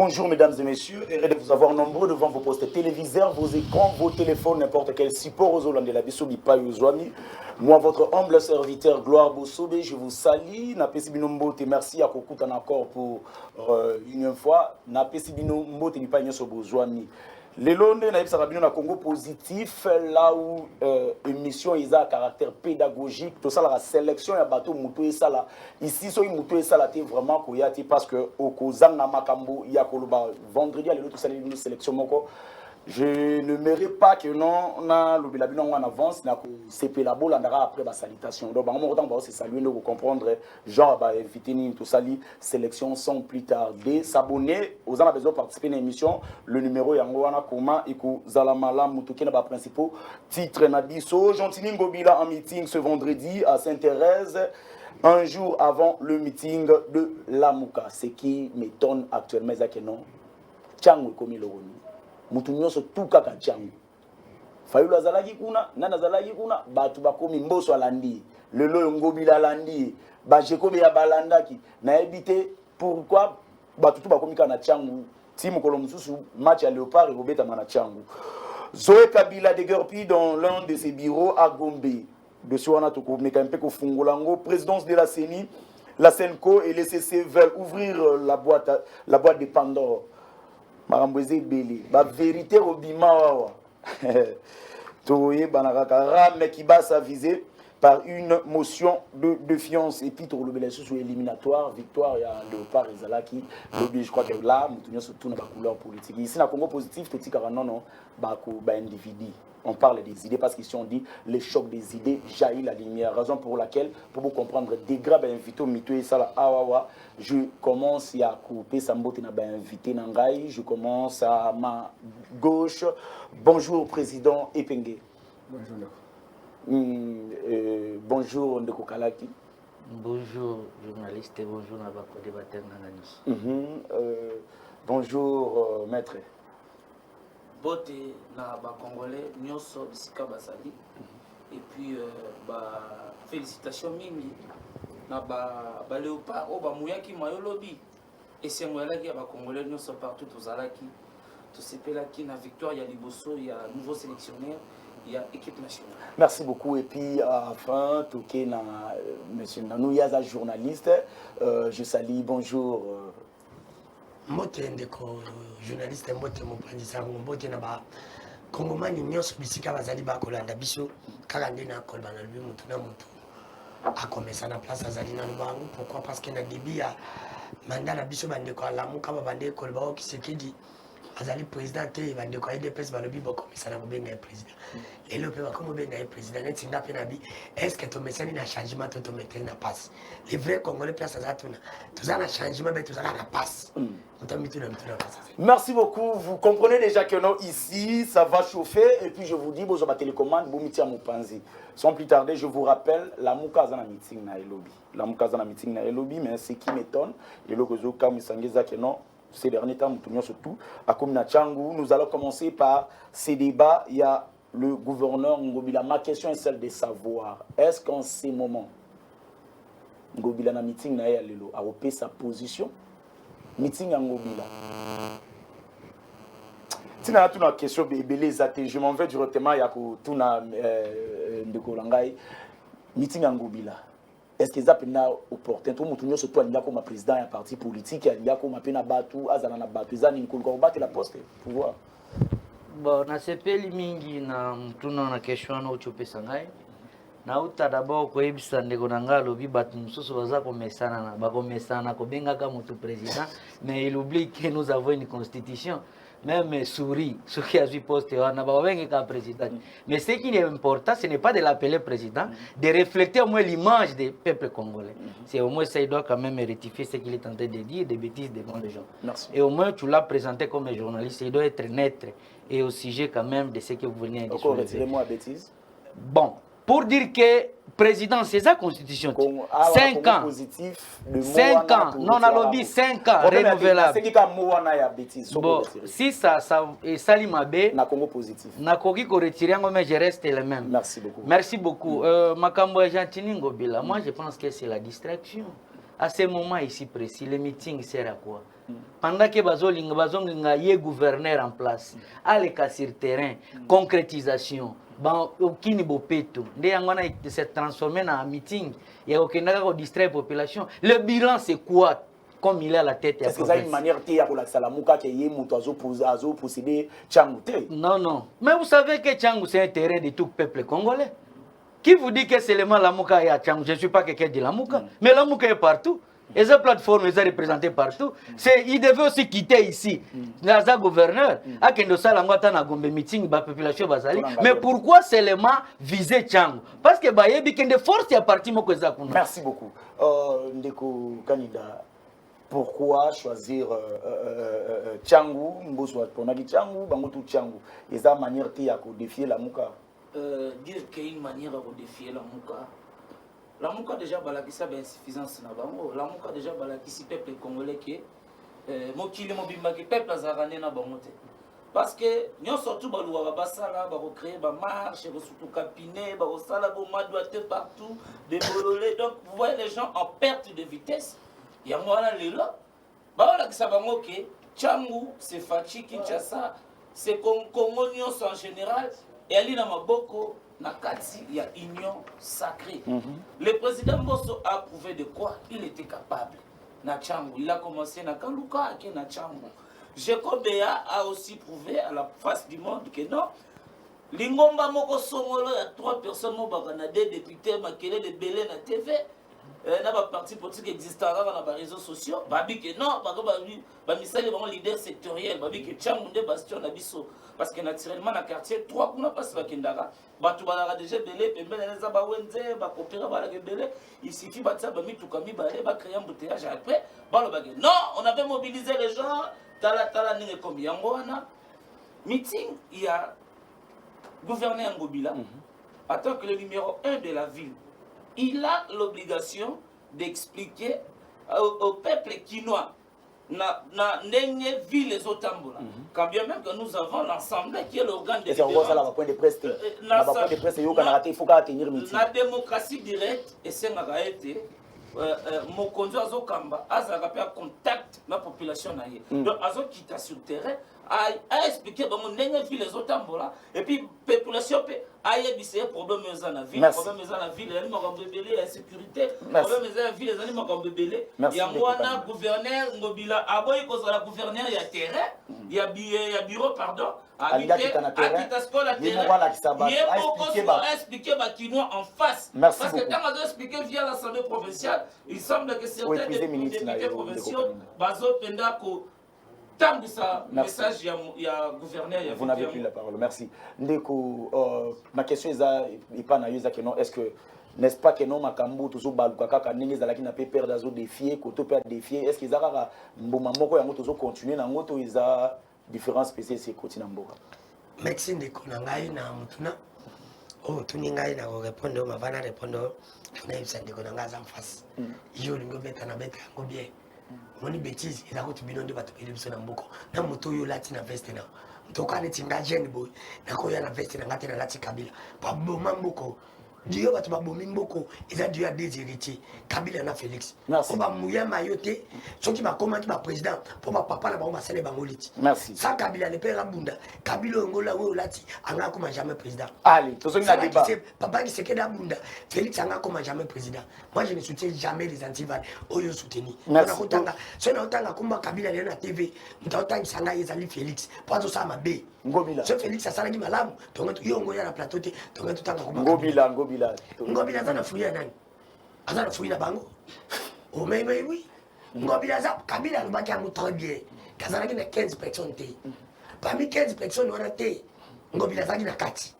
Bonjour mesdames et messieurs, heureux de vous avoir nombreux devant vos postes téléviseurs, vos écrans, vos téléphones, n'importe quel support aux Hollandais, la Bissobi Payozwami. Moi, votre humble serviteur, Gloire Bossobe, je vous salue. Napesi Binombote, merci à Kokutan encore pour une fois. Napesi Binombote, ni pas Boswami. Les Londres, na Congo positif, là où émission a un caractère pédagogique, tout ça, la sélection, il y a bateau, moutou et ça là. Ici, so moutou et ça là, vraiment koyati parce que au Kozang na Makambo, il y a Koloba vendredi, les autres une sélection moko. Je ne mérite pas que non, on a le bilabino en avance, na CP la boule, après la salutation. Donc, on va se saluer, nous comprendre, genre, bah, inviter ni tout ça, sélection sans plus tarder, s'abonner, aux gens qui ont besoin de participer à l'émission, le numéro est en comment, et que Zalamala, Moutouké, n'a pas principaux, titre Nabiso, Gentini Ngobila en meeting ce vendredi à Sainte-Thérèse, un jour avant le meeting de Lamouka. Ce qui m'étonne actuellement, c'est que non, Tchangou comme il mutu nyonso tout kaka tchangu fayulu azalaki kuna nana azalaki kuna batu bakomi mboso alandi lelo ngobila alandi bajekobe ya balandaki na ebité pourquoi batu tout bakomi kana tchangu timu kolo mususu match ya Léopard et robeta mana tchangu Zoé Kabila déguerpi dans l'un de ses bureaux à Gombe de Suana Toko mekampe ko fungolango présidence de la CENI la Senco et les CC veulent ouvrir la boîte de Pandore. Maramboué Bélé, la vérité au Bimawa. Toye Banaraka, mais qui va s'aviser par une motion de défiance. Et puis, tout le monde sous éliminatoire, victoire, il y a Léopard et Zalaki. Je crois que là, nous surtout dans la couleur politique. Ici, dans le Congo positif, tout le monde non, individu. On parle des idées parce qu'ici on dit les chocs des idées jaillit la lumière. Raison pour laquelle, pour vous comprendre, des grabes invités au mito et ça là, je commence à couper Sambote n'a pas invité Nangai. Je commence à ma gauche. Bonjour président Epengue. Bonjour. Bonjour Ndeko Kalaki. Bonjour journaliste et bonjour Nabako débatteur Nananis. Bonjour maître. Bote na ba congolais nyonso bisika basali et puis félicitations mingi na ba Léopard o ba muyaki mayolobi et c'est moi là qui ba congolais nyonso partout tozalaki to sepelaki na victoire ya liboso ya nouveau sélectionneur ya équipe nationale. Merci beaucoup et puis enfin toké na monsieur Nanou Yaza journaliste je salue bonjour Mbote ndeko journaliste mbote mopanzisa mbote na ba kongomani nyonso bisika bazali ba kolanda biso kaka nde na kolba na lubi mutu na mutu akomesa na place azali na lubangu pourquoi parce que na début ya mandat na biso bandeko alamuka ba bande kolba o Kisekedi azali président te bandeko IDPS balobi bokomesa na kobenga président lelo pe bakomo benga président neti ndape na bi est-ce que to mesani na changement to metel na passe les vrais congolais place azatuna tozana changement mais tozana na passe. Merci beaucoup. Vous comprenez déjà que non, ici, ça va chauffer. Et puis, je vous dis, bonjour, ma télécommande, Boumiti Moupanzi. Sans plus tarder, je vous rappelle, la Moukazana meeting na Elobi. La Moukazana meeting na Elobi, mais ce qui m'étonne, et le Gozo Kamisangeza, que non, ces derniers temps, nous surtout, à Komina Tchangou, nous allons commencer par ces débats. Il y a le gouverneur Ngobila. Ma question est celle de savoir, est-ce qu'en ces moments, Ngobila na meeting na Elelo a opé sa position? Meeting en Ngobila. Si na tuna question bébélé zate, je m'en vais directement ya ko tuna ndeko langai meeting en Ngobila. Est-ce que ça peut na opportun tout mutu nyoso to anya comme président ya parti politique ya comme pena batu azana na batu zani ko battre la poste pouvoir. Bon na sepeli mingi na mtuna na question na uchopesa ngai. Na uta d'abord ko ebisa ndeko nanga lobi batu mususu baza komesana na bakomesana ko benga ka mutu président mais il oublie que nous avons une constitution même souris ce qui a vu poste on a pas benga ka président mais ce qui est important ce n'est pas de l'appeler président de refléter au moins l'image des peuples congolais c'est au moins ça il doit quand même rectifier ce qu'il est en train de dire des bêtises devant les gens. Merci. Et au moins tu l'as présenté comme un journaliste il doit être neutre et au sujet quand même de ce que vous venez de dire. Encore retirez-moi bêtise. Bon, pour dire que président, c'est sa constitution. 5 ans. 5 ans. Non, on a lobby 5 ans. Renouvelable. Bon, si ça est Salimabé, Nakogi ko retirer, mais je reste le même. Merci beaucoup. Merci beaucoup. Makambo Gentini Ngobila, moi je pense que c'est la distraction. À ce moment ici précis, le meeting sert à quoi? Pendant que Bazolinga y est gouverneur en place, à l'écart sur terrain, concrétisation, aucun bopeto, de se transformer en meeting, il y a aucun distraire la population. Le bilan c'est quoi? Comme il est à la tête. Est-ce que ça a une manière de dire que Salamuka qui est possédé Tchangou? Non, non. Mais vous savez que Tchangou c'est un terrain de tout peuple congolais. Qui vous dit que seulement la Mouka est à Tchangou? Je ne suis pas quelqu'un de la Mouka, mais la Mouka est partout. Et cette plateforme est représentée partout. Il devait aussi quitter ici. Naza gouverneur, à Kendosa Langwata na Gombe meeting, la population basali. Mais pourquoi seulement viser Tchangou? Parce que Bayebi Kende force est parti Mokoza Kuna. Merci beaucoup. Ndeko Kanida, pourquoi choisir Tchangou? On a dit Tchangou, Bangotou Tchangou. Et ça manière de défier la Mouka. Dire qu'il y a une manière de défier la Mouka. La Mouka déjà balakisa ba insuffisance na bango. La Mouka déjà balakisi peuple congolais qui mokili mobimba ki peuple azarane na bango te. Parce que nous surtout baluwa ba sala ba recréer ba marche, surtout capiné, ba sala bo madoité partout, des bololés. Donc vous voyez les gens en perte de vitesse. Il y a moi là les là. Ba balakisa bango que Tchangou, c'est Fachi Kinshasa, c'est Congo nyonso en général et ali na maboko. Nakati, il y a union sacrée. Le président Bosso a prouvé de quoi il était capable. Na Tchangou, il a commencé na Kanduka et na Tchangou. Jacob Béa a aussi prouvé à la face du monde que non. Lingomba Moko Songolo, il y a 3 personnes, des députés, Makele de Belé na TV. Il y a un parti politique existant dans les réseaux sociaux. Babi que non, Babi c'est le leader sectoriel. Babi que Tchangou de Bastion Nabiso. Parce que naturellement, dans le quartier, 3 qu'on a passé à Kendara. Batu balara déjà belé, pembele neza ba wenze, ba kopera ba belé. Il suffit ba tsa ba mitukami ba aller ba créer un embouteillage après. Ba le bagage. Non, on avait mobilisé les gens. Tala ninge comme yangoana. Meeting, il y a gouverneur Ngobila. En tant que le numéro 1 de la ville, il a l'obligation d'expliquer au peuple quinois na n'enye ville les otambola. Quand bien même que nous avons l'Assemblée qui est l'organe de la point de presse. Il faut tenir meeting. La démocratie directe et c'est nga été mokonzo azokamba azaka pe contact na population na ye. Donc azokita sur terrain a expliqué bon n'enye ville les otambola et puis population pe ayebise problème za na ville, problème za na ville, les makambo belé, insécurité, problème za na ville, les makambo belé. Ya mwana gouverneur Ngobila aboyi ko la gouverneur ya terrain, ya bureau pardon, habité à scola terrain. Il faut expliquer ba Kinois en face parce que quand on doit expliquer via l'Assemblée provinciale, il semble que certains députés provinciaux bazo penda ko message, il y a gouverneur. Vous n'avez plus la parole. Merci. Ndeko, ma question est pas naïve que non. Est-ce que n'est-ce pas que non makambo toujours balukaka kanenge zalaki na pe perdre d'azo défier, koto pe défier. Est-ce qu'ils ara mboma moko yango toujours continuer na ngoto iza différence spéciale c'est continue mboka. Merci ndeko na ngai na mutuna. Oh tuni ngai na répondre ma vana répondre. On a eu ça ndeko na ngai en face. Yo lingo beta na beta ngo bien. Moni bêtise il a route bino de bato elebso na mboko na moto yo lati na veste na moto ka neti nga jeune boy na ko ya na veste na ngate na lati Kabila pa boma mboko diyo bato ba bomi mboko eza diyo ya des héritiers Kabila na Félix ko ba muya mayote soki ba komaki ba président pour ba papa na ba ba sele bangoliti merci sans Kabila le père Bunda Kabila ngola we lati anga ko jamais président allez tozo na débat papa qui seke da Bunda Félix anga ko jamais président moi je ne soutiens jamais les antivals oyo soutenir on a kotanga so na otanga kumba Kabila na TV mtaotanga sanga ezali Félix pour ça ma be Ngobila so Félix asala ki malamu tonga yo ngoya na plateau te tonga tutanga kumba Ngobila zana fuya nani azana fuya bango o mais oui Ngobila za Kabila le baki amu très bien kazana ki na 15 personnes te parmi 15 personnes on a te Ngobila za ki na kati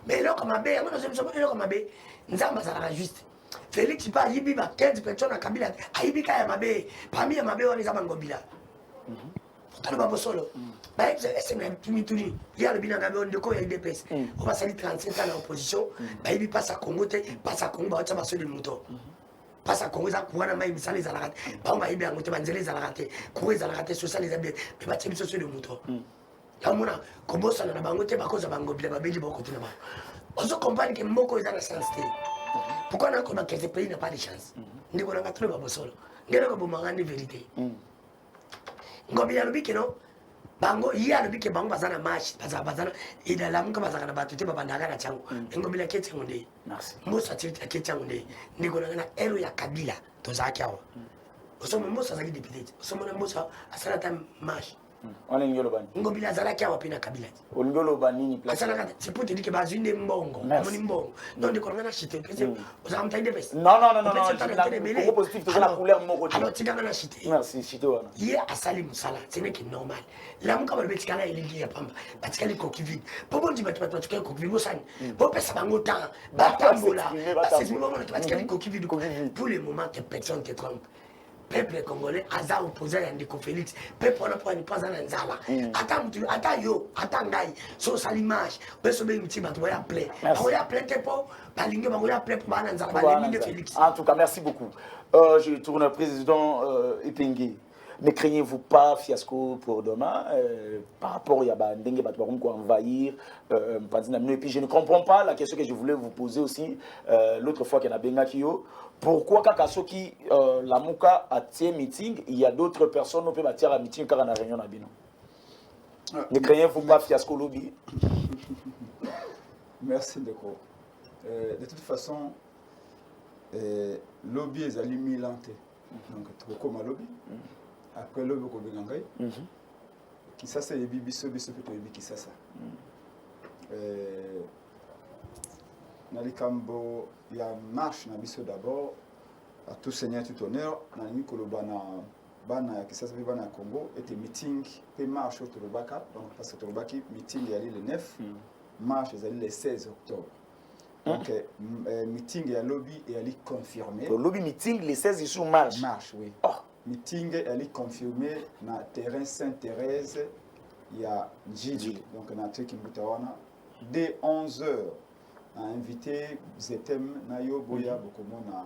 mais là comme abe amana so là comme abe nzamba za la juste Félix pas yibi ba 15 personnes na Kabila ayibi ka ya mabe parmi ya mabe on za Ngobila talo ba solo ba c'est même tumituri il y a le bilan gabe on de ko ya DPS on va salir 35 ans en opposition ba yibi pas à Congo te pas à Congo ba tsa de moto pas à Congo za kuwana mai misali za la ba ma yibi ngote banzele za la raté ko za la raté social les abet mais ba tsa sur de moto la mona ko bosa na bango te ba ko za Ngobila ba beji ba ko tuna ba ozo comprendre que moko za na sensibilité Pourquoi dans quelques pays n'a pas de chance? Nous avons trouvé pas solo. Nous avons besoin de vérité. Nous avons dit que non. Bango iya no bike bango bazana match bazana ida lamu kama bazana batute babandaka na changu ngobila kete ngunde merci mbosa tirita kete ngunde ndiko na ero ya kabila to zaki awa osomo mbosa zaki deputy osomo na mbosa asala ta match on ngolo bani ngobila zalaki awa pina kabila ngolo bani ni place asala kata c'est pour te dire que bazinde mbongo moni mbongo non ndiko na chite pese osama taide pese non la positif to la couleur moko alors tika na chite merci chite wana ye asali musala ce n'est que normal la muka ba betikala eligi ya pamba batikali coquille pobo ndi batukala coquille mosani po pesa bango temps batambola c'est ce moment batikali coquille pour le moment que personne te trompe peuple congolais aza opposé à Ndeko Félix peuple na pas pas na nzala ata yo ata ngai so salimage beso be mti bato ya plein on ya plein te po balinge bango ya plein pour na nzala ba Ndeko Félix. En tout cas merci beaucoup. Je tourne président Epenge. Ne craignez-vous pas fiasco pour demain par rapport à Yabandenge Batouarum qui envahir et puis je ne comprends pas la question que je voulais vous poser aussi l'autre fois qu'il y a Benga Kyo. Pourquoi Kakasoki la Mouka a tiré meeting, il y a d'autres personnes qui peuvent tirer un meeting car on a réunion à Bino. Ne craignez-vous pas fiasco lobby? Merci Ndeko. De toute façon, lobby est allé milante. Donc trop comme lobby. Après lobby ko bengangai. Qui ça c'est bibiso biso peut être qui ça. Nalikambo ya marche na biso d'abord à tout seigneur tout honneur na ni kolobana bana qui ça fait bana Congo était meeting pe marche au Torobaka donc parce que Torobaki meeting ya le 9 marche le 16 octobre. Donc meeting ya lobby et ali confirmé. Le lobby meeting les 16 sur marche. Marche oui. Oh. Meeting ali confirmé na terrain Sainte-Thérèse ya Njidi donc na truc mbutawana dès 11h a invité Zetem Nayo Boya Bokomona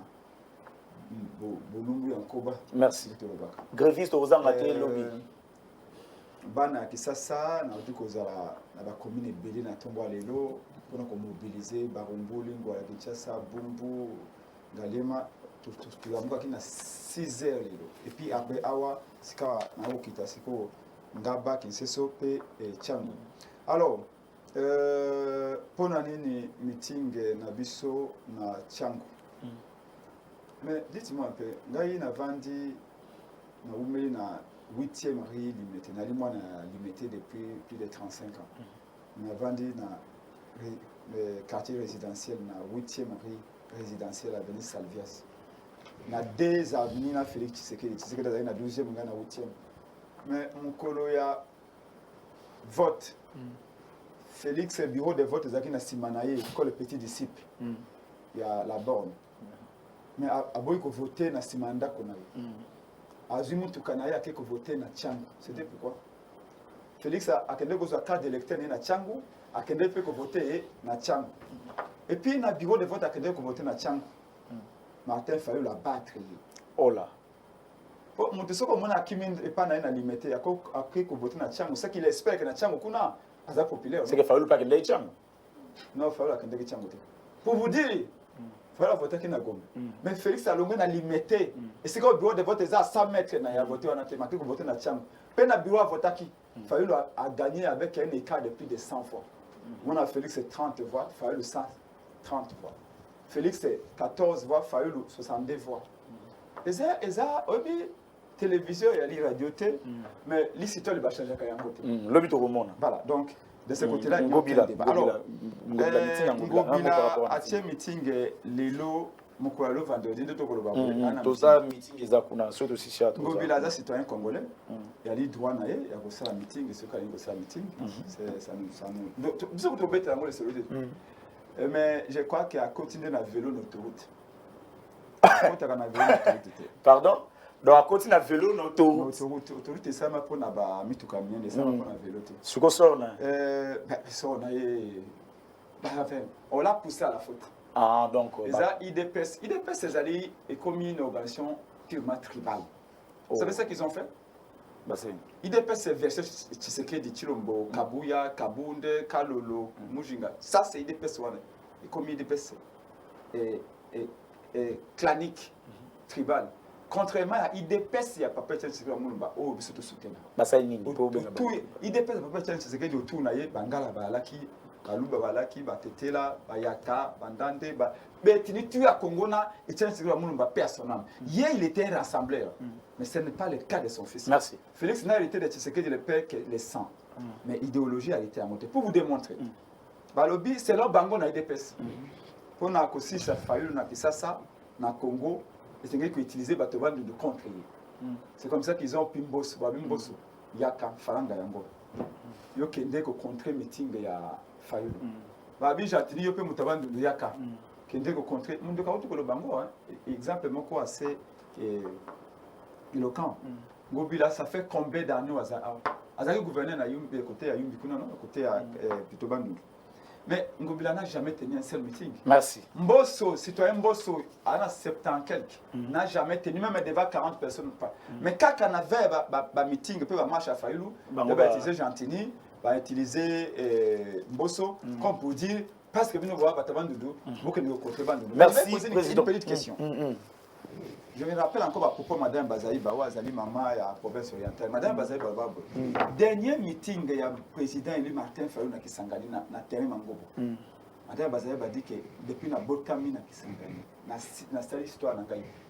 Bolungu Yankoba. Merci. Gréviste aux Anglaterres lobby. Bana Kisasa na otukozala na ba commune belé na tombo lelo pour nous mobiliser Barumbuli Ngwala Kinshasa Bumbu Galema tout la qui na 6h lelo et puis après awa sika na okita siko ngaba Kinseso pe Changu. Alors pour nini meeting na biso na Changu. Mais dites-moi un peu, ngai na vandi na umeli na 8e rue limité, na limwa na limité depuis plus de 35 ans. Na vandi na le quartier résidentiel na 8e rue résidentielle avenue Salvias. Na 2 avenue na Félix Tshisekedi na 12e na 8e. Mais mon kolo ya vote. Félix bureau de vote zaki na Simanaye comme le petit disciple. Il y a la borne. Mais aboy ko voter na Simanda konaye. Azumu tukanaye ake ko voter na Changu. C'était pourquoi Félix a kende ko sa carte d'électeur na Changu, a kende pe ko voter na Changu. Et puis na bureau de vote a kende ko voter na Changu. Martin Fayulu la battre. Oh là. Oh mon tesoko mona kimin e pa na limité ako ake ko voter na Changu, c'est qu'il espère que na Changu kuna aza populaire. C'est que Fayulu pas kende Changu. Non, Fayulu a kende Changu. Pour vous dire voilà voter qui na Gombe. Mais Félix a longué na limité. Et c'est que le bureau de vote est à 100 mètres na ya voter on a thématique voter na Changu. Pe na bureau voter qui Fayulu a gagné avec un écart de plus de 100 fois. On a Félix c'est 30 voix, Fayulu 130 voix. Félix c'est 14 voix, Fayulu 62 voix. Et ça obi télévision et la radio té mais l'histoire le bachanga kayangote. Le but au monde. Voilà, donc de ce côté-là, il y a un débat. Alors, Ngobila a tient meeting Lelo Mokwalo vendredi de Tokoloba. Tout ça meeting ezakuna surtout si chat. Ngobila est citoyen congolais. Il y a les droits naé, il y a ça meeting, ce qu'il y a ça meeting. C'est ça nous. Donc vous vous bête dans le sérieux. Mais je crois qu'il a continué na vélo l'autoroute. Pardon? Donc à côté na vélo l'autoroute. Autoroute ça m'a pour na ba mituka miende ça m'a pour na vélo. Suko sorna. Sorna on l'a poussé à la faute. Ah donc ça IDPS c'est allé et comme une organisation purement tribale. Vous savez ce qu'ils ont fait? Bah c'est IDPS c'est versé Tshisekedi Chilombo, Kabuya, Kabunde, Kalolo, Mujinga. Ça c'est IDPS et comme IDPS et clanique, tribal. Contrairement à IDPS, il n'y a pas de chance de oh, c'est tout soutien. IDPS, il n'y a pas de chance de tout Bangala, Balaki, Baluba, Balaki, Batetela, Bayaka, Bandande, mais tu as Congona et chance de personnel. Hier, il était un rassembleur, mais ce n'est pas le cas de son fils. Merci. Félix n'a hérité de Tshisekedi le père que les sangs, mais l'idéologie a été à monter. Pour vous démontrer, Balobi, c'est là Bango na IDPS. Pour nous aussi, ça a fallu na Kisasa, na Congo. Et c'est qu'ils utilisaient Batoban de contre. C'est comme ça qu'ils ont Pimboso, Babimboso, Yaka, Faranga Yango. Ils ont kende ko contre meeting ya Fayulu. Babi Jatini yo pe mutaban de Yaka. Kende ko contre. Mundo ka utu ko bango hein. Exemple moko assez éloquent. Ngobila ça fait combien d'années Azali gouverneur na Yumbi côté à Yumbi kuna non côté à plutôt Bandundu. Mais Ngobila n'a jamais tenu un seul meeting. Merci. Mbosso, citoyen Mbosso, à 70 quelques, n'a jamais tenu, même devant 40 personnes. Pas. Mais quand on avait un meeting, on marche à Fayulu, on va utiliser Gentini, on va utiliser Mbosso, comme pour dire, parce que nous voyons Batabandoudou, beaucoup de côté Bandoudou. Merci, poser Président. Une petite question. Je me rappelle encore à propos de Mme Bazaï Bawa, Zali Mama et à la province orientale. Mme Bazaï Bawa, dernier meeting, il y a le président élu Martin Fayulu qui s'engage dans le terrain Mangobo. Mme Bazaï a dit que depuis la Botami qui s'engage, dans cette histoire,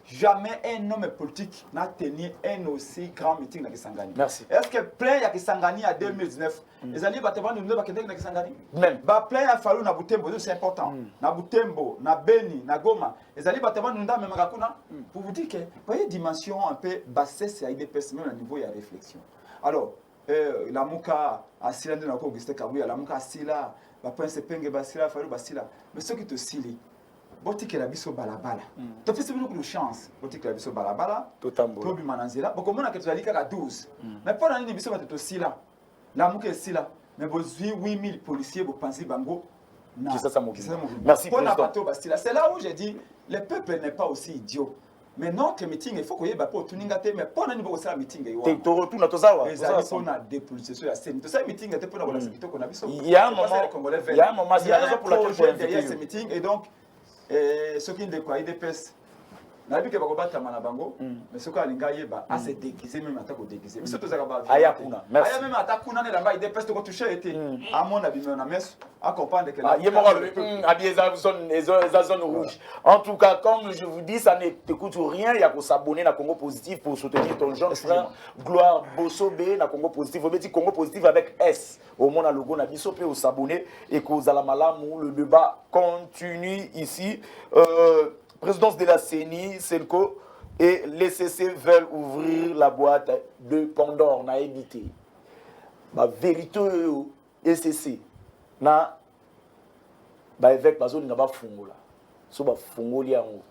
jamais un homme politique n'a tenu un aussi grand meeting dans Kisangani. Merci. Est-ce que plein à Kisangani en 2019, les alliés Bataban de nous qui Kisangani? Même. Plein à Fayulu na Butembo, c'est important. Na Butembo, na Beni, na Goma. Les alliés Bataban de nous même Rakuna. Pour vous dire que, voyez, dimension un peu bassesse à IDPS, même au niveau, il y a réflexion. Alors, la Mouka, à Sila, de Auguste Kabouya, la Mouka, à Sila, la Prince Penge, Basila, Fayulu, Basila. Mais ceux qui te silent, Boti que la biso balabala. Tu fais beaucoup de chance. Boti que la biso balabala. Totambo. Tobi mananzela. Beaucoup de monde qui te dit qu'à 12. Mais pas dans les biso va te aussi là. La mouke est là. Mais vous 8000 policiers vous pensez bango. Qui ça mobilise. Merci président. C'est là où j'ai dit le peuple n'est pas aussi idiot. Mais notre meeting il faut qu'il y ait pour tout n'ingate mais pas dans niveau aussi la meeting il y a. Tu retournes à Tozawa. Les amis on a dépolitisation la scène. Tout ça meeting était pour la sécurité qu'on a biso. Il y a un moment. Il y a un moment. Il y a raison pour laquelle je derrière ce meeting et donc ce qui est quoi IDPS na bi ke bakobata mana bango mais ce ko alinga yeba a se déguiser même attaque déguiser mais surtout ça ba aya kuna merci aya même attaque kuna ne lamba IDPS to ko toucher été à mon avis na mes à comprendre que la yemo habillé za zone rouge en tout cas comme je vous dis ça ne t'écoute rien il y a qu'à s'abonner na Congo Positif pour soutenir ton jeune frère Gloire Bosobe na Congo Positif on dit Congo Positif avec S au moins na logo na biso pe au s'abonner et qu'aux ala malamu le débat continue ici présidence de la CENI, Selco et les CC veulent ouvrir la boîte de Pandore, na évité. La vérité ECC, na ba évêque bazo n'a pas fungola. So ba fungoli yango.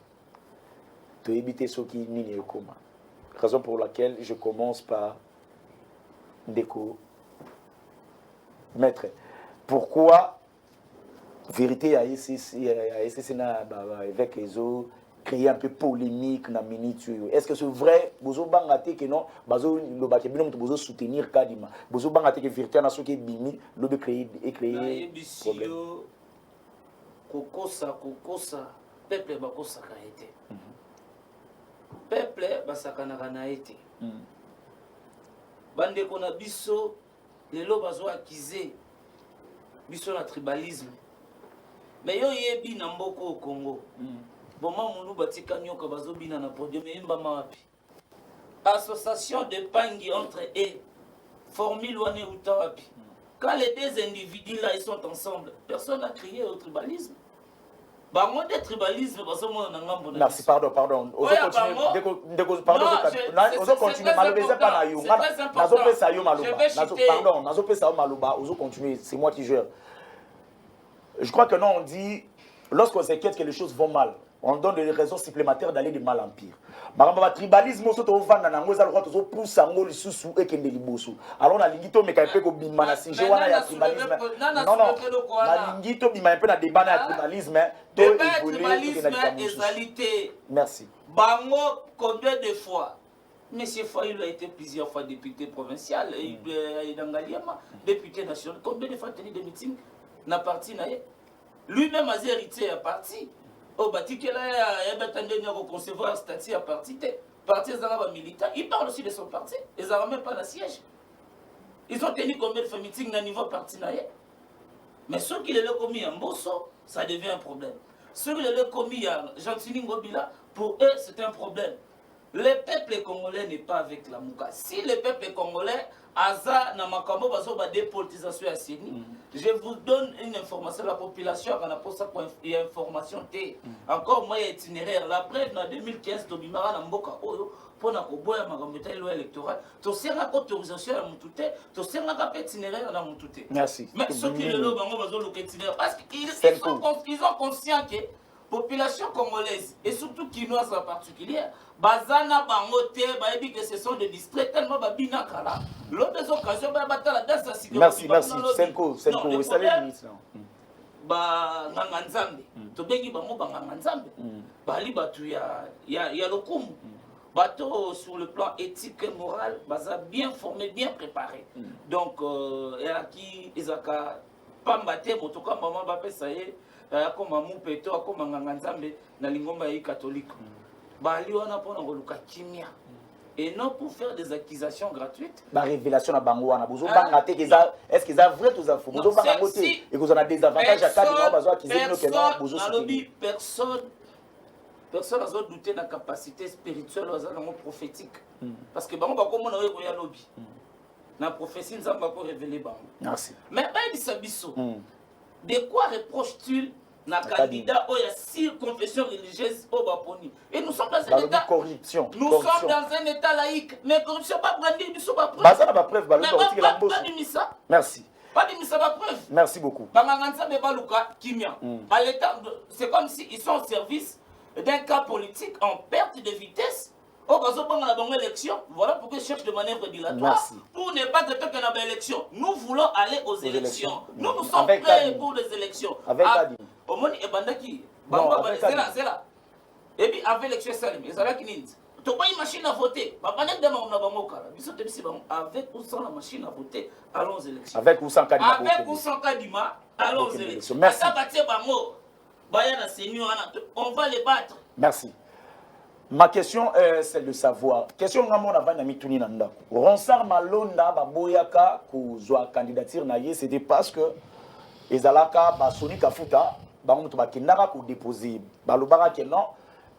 To éviter ce qui nini ekoma. Raison pour laquelle je commence par Ndeko maître. Pourquoi vérité à SCC na avec les autres créer un peu polémique na minute. Est-ce que c'est vrai bozo bangate que non bazo lo ba ke bino mutu bozo soutenir kadima bozo bangate que vérité na soki bimi lo be créer problème kokosa peuple ba kosa ka été peuple ba sakana kana été bande kona biso lelo bazo accuser biso na tribalisme. Mais yo yebi na mboko au Congo. Bon mamulu batika nyoka bazobina na podium yemba mapi. Association de pangi entre eux. Formule wane utawapi. Quand les deux individus là ils sont ensemble, personne n'a crié au tribalisme. Bah moi de tribalisme bazomo na ngambo na. Merci pardon. On continue malheureusement pas na yo. Nazo pesa yo maluba. Nazo pesa yo maluba, ozo continuer, c'est moi qui gère. Je crois que non, on dit, lorsqu'on s'inquiète que les choses vont mal, on donne des raisons supplémentaires d'aller de mal en pire. Le tribalisme, c'est au vent, on pousse à ngoli sous et qu'il libosu. Alors on a l'ingito mais quand on bima na singe wana ya tribalisme. Non, la l'ingito bima un peu na débat na tribalisme, to évoluer égalité. Merci. Bango combien de fois Monsieur Fayulu a été plusieurs fois député provincial, député national. Combien de fois tenu des meetings n'a parti lui-même a hérité à parti. Oh, bah, tu as concevoir un statut à parti. Parti des militants, il parle aussi de son parti. Ils n'ont même pas le siège. Ils ont tenu combien de meetings à niveau parti. Mais ceux qui l'ont commis à Mbosso, ça devient un problème. Ceux qui l'ont commis à Gentini Ngobila, pour eux, c'est un problème. Le peuple congolais n'est pas avec la Mouka. Si le peuple congolais Aza na makambo bazo ba dépolitisation ya Seni. Je vous donne une information la population kana posa ko information té. Encore moi itinéraire la preuve na 2015 to bimara na mboka oyo pona ko boya makambo ta loi électorale to senga autorisation ya mututé to senga ka itinéraire na mututé. Merci. Mais ceux qui le bango bazo lo itinéraire parce qu'ils sont conscients que population congolaise et surtout quinoise en particulier bazana bangote baebi que ce sont des distraits tellement babina kala l'autre des occasions ba batala dans sa sécurité. Merci Senko vous savez ministre ba nganga nzambe to bengi bango ba nganga nzambe bali batu ya lokumu bateau sur le plan éthique et moral baza bien formé bien préparé donc qui ezaka pambate motoka maman ba pesa ye comme Moupeto, comme Nganzambe, dans l'ingomba catholique. Bali wana pona ngoluka kimia. Et non pour faire des accusations gratuites. La révélation à Bangoana, vous est-ce qu'ils ont vrai tous infos? Vous avez côté et vous en avez des avantages à personne n'a douté de la capacité spirituelle ou prophétique. Parce que Bango va comme on a eu lobby. La prophétie nous a pas révélé Bango. Merci. Mais Baïdi Sabisso. De quoi reproche-t-il la candidat ou la confession religieuse au Baponi? Et nous sommes dans un état corruption. Nous sommes dans un état laïque. Mais corruption pas brandi, nous sommes pas preuve. Pas preuve, pas de missa. Merci. Pas de missa, pas preuve. Merci beaucoup. Banganza de Baluka, Kimia. À l'état, c'est comme s'ils sont au service d'un cas politique en perte de vitesse. Oh, parce qu'on a une élection, voilà pourquoi je cherche de manœuvre dilatoire. Pour ne pas être qu'il y ait une élection. Nous voulons aller aux élections. Nous sommes prêts pour les élections. Avec Kadi. Au moins, il y a Bandaki. C'est là. Et puis, avec l'élection, il y a qui dit. Tu n'as pas une machine à voter. Avec ou sans la machine à voter, allons aux élections. Avec ou sans Kadima. Avec ou sans Kadima, allons aux élections. Merci. On va les battre. Merci. Ma question est celle de savoir. Question nga mona bana mituni na ndako. Ronsard Malonda baboyaka kozwa candidature na ye, c'était parce que ezalaka ba Soni Kafuta ba mutu bakendaka ko déposer. Balobaka que non,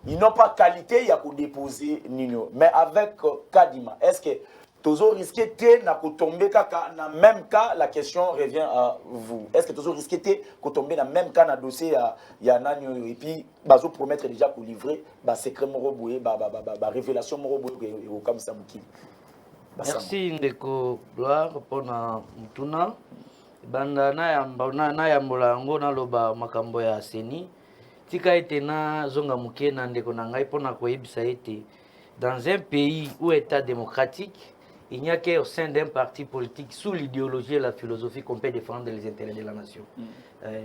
ils n'ont pas qualité ya ko déposer nino. Mais avec Kadima, est-ce que toujours risqué de tomber dans le même cas, la question revient à vous. Est-ce que toujours risqué de tomber dans le même cas dans le dossier et puis bazo promettre déjà pour livrer secret moroboué, révélation moroboué comme ça mouki. Merci ndeko Gloire pour na mutuna banda na yambola ngo na loba makambo ya Seni tika ete na zonga muke na ndeko na ngai pona koyebisa ete dans un pays où état démocratique il n'y a qu'au sein d'un parti politique, sous l'idéologie et la philosophie, qu'on peut défendre les intérêts de la nation.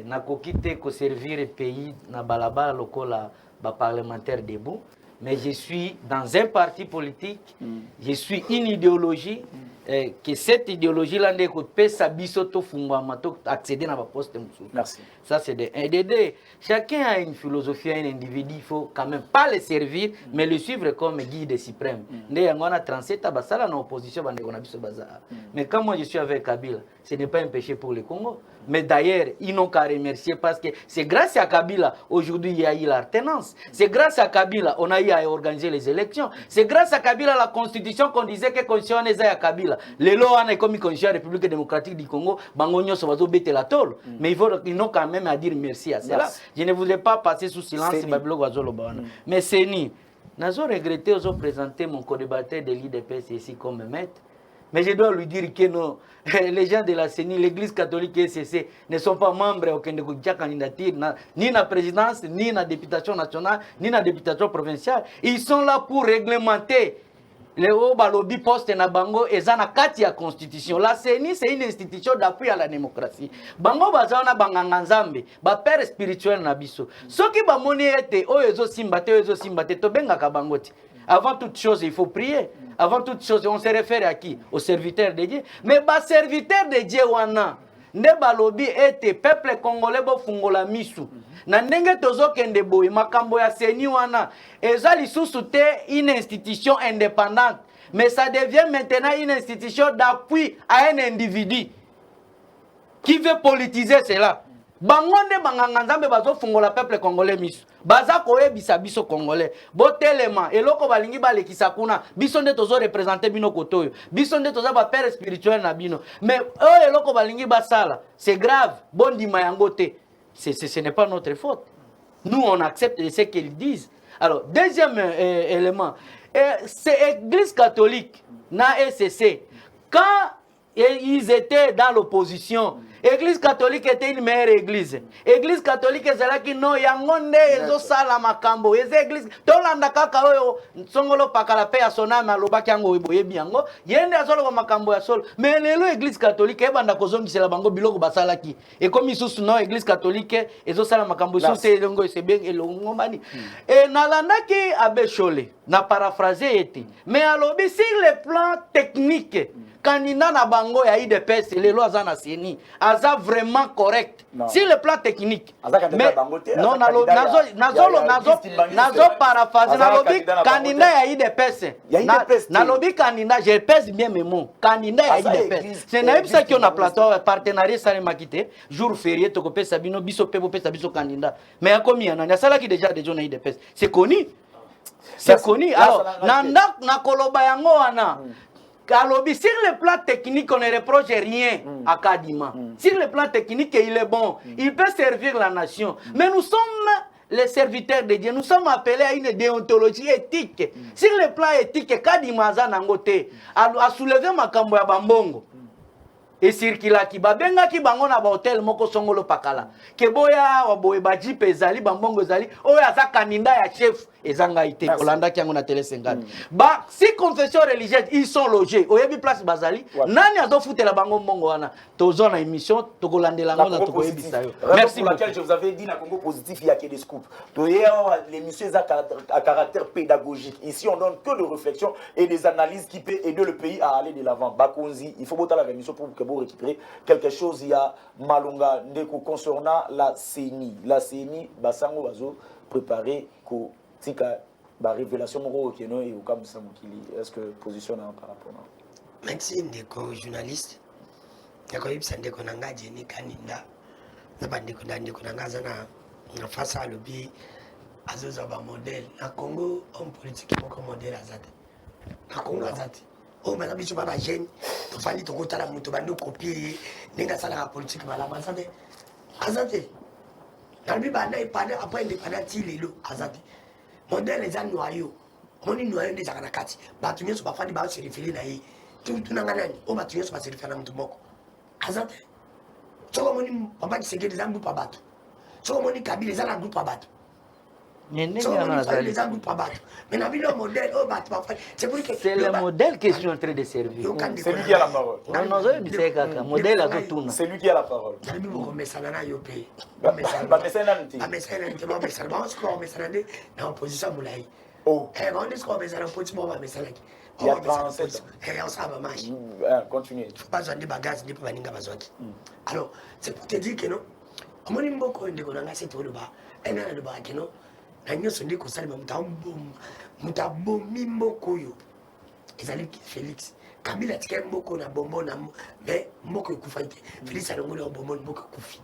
Na kokite ko servir le pays na balaba lokola ba parlementaire debout, mais je suis dans un parti politique, je suis une idéologie que cette idéologie là ne peut pas bisoto fungwama to accéder à ma poste. Merci. Ça c'est de 1 de 2. Chacun a une philosophie, un individu, il faut quand même pas le servir mais le suivre comme guide suprême. Ndé ngona 37 basala na opposition bande kona biso bazara. Mais quand moi je suis avec Kabila, ce n'est pas un péché pour le Congo. Mais d'ailleurs, ils n'ont qu'à remercier parce que c'est grâce à Kabila aujourd'hui il y a eu l'alternance. C'est grâce à Kabila on a eu à organiser les élections. C'est grâce à Kabila la constitution qu'on disait que constitution est à Kabila. Les lois ont comme constitution de la République démocratique du Congo, bangonyo so bazo bete la tôle. Mais ils n'ont quand même à dire merci à cela. Merci. Je ne voulais pas passer sous silence Babilo Wazolo Bana. Mais c'est ni. Nazo regretté aux présenter mon co-débatteur de l'IDPS ici comme maître. Mais je dois lui dire que non, les gens de la CENI, l'église catholique et SCC ne sont pas membres aucun de candidature, ni la présidence, ni la députation nationale, ni la députation provinciale. Ils sont là pour réglementer les lobby poste na bango et na kati ya constitution. La CENI c'est une institution d'appui à la démocratie. Bango bazana banganga nzambe, ba père spirituel na biso. Soki ba moni ete oyezo simbate to benga ka bangoti. Avant toute chose, il faut prier. Avant toute chose, on se réfère à qui? Au serviteur de Dieu. Mais bas serviteur de Dieu wana, nde balobi ete peuple congolais bofungola misu na ndenge tozokende boye makambo ya seni wana eza lisusu te une institution indépendante mais ça devient maintenant une institution d'appui à un individu qui veut politiser cela. Bangonde banganga nzambe bazofungola peuple congolais misu. Baza koyebisa biso congolais. Botelema eloko balingi balekisa kuna biso nde tozo représenter bino kotoyo. Biso nde toza ba père spirituel na bino. Mais eloko balingi basala, c'est grave. Bondima yango te. Ce n'est pas notre faute. Nous on accepte ce qu'ils disent. Alors, deuxième élément, c'est l'église catholique na SCC. Quand ils étaient dans l'opposition, l'église catholique était une meilleure église. L'église catholique c'est là qui non yangonde ezo sala makambo. Église tolanda kaka oyo songolo pakala pe ya sonama lobaki yango boyebi yango. Yende azolo makambo ya solo. Mais lelo église catholique ebanda kozongisela bango biloko basalaki. Et comme isusu non église catholique ezo sala makambo sute elongo esebe elongo mani. Et nalandaki abeshole na paraphraser ete. Mais alobi sur le plan technique candidat na bango ya IDPS lelo azana seni aza vraiment correct non. Sur le plan technique mais non nazo paraphraser nalobi candidat ya IDPS nalobi candidat je pèse bien mes mots candidat ya IDPS c'est na ça qui on a plateau partenariat salemaki te jour férié to kopesa bino biso pe bopesa biso candidat mais akomi anani asala ki déjà des gens na IDPS c'est connu alors na koloba yango wana Kalobi, sur le plan technique, on ne reproche rien à Kadima. Sur le plan technique, il est bon. Il peut servir la nation. Mais nous sommes les serviteurs de Dieu. Nous sommes appelés à une déontologie éthique. Sur le plan éthique, Kadima Zanangote a soulevé Makambo ya Bambongo. Et circula ki babenga ki bango na ba hotel moko songolo pakala. Keboya waboye baji pezali Bambongo zali oya za kaninda ya chef ezanga ite Kolanda ki yango na télé 50. Ba si confession religieuse ils sont logés oyebi place bazali nani azofutela bango mbongo wana tozo na émission tokolandela ngo na tokoyebisa yo. Merci pour laquelle je vous avais dit na Congo positif il y a que des scoops. L'émission à caractère pédagogique. Ici on donne que de réflexions et des analyses qui peut aider le pays à aller de l'avant. Bakonzi, il faut botter la émission pour que vous récupérez quelque chose. Il y a Malunga Ndeko concernant la CENI. La CENI, Basango Bazo préparé ko tika ba révélation moko keno et au Kamsa Mokili. Est-ce que position par rapport à merci Ndeko journaliste. Ndeko yipsa Ndeko nanga jeni kaninda. Na bandeko ndeko nanga zana na face à lobby azoza ba modèle na Congo homme politique moko modèle azate. Na Congo azate. Oh mais biso baba jeune to fali to kotala muto bando copier ninga sala la politique bala azate. Azate. Na bi bana ipana après indépendance lelo azate. Modèle les noyau. Moni noyau ndeza kana kati. Ba tunyo so bafani ba se référer na yi. Tu nanga nani? O ba tunyo so ba se référer na muto moko. Azate. Soko moni papa Tshisekedi des groupe à battre. Soko moni Kabila des groupe à battre. C'est le modèle que je suis en train de servir. C'est lui qui a la parole. C'est lui qui a la parole. Il y a 37 ans. Continuez. Il faut pas jouer des bagages, des bagages. Alors, c'est pour te dire que non, on m'a dit beaucoup de choses, c'est tout le bas. Et là, le bas, que non, nous sommes des conseils, nous avons mis beaucoup. Ils allaient Félix. Kabila tika mboko na bombo na mais mboko kufaite. Félix a longolé bombo mboko kufi.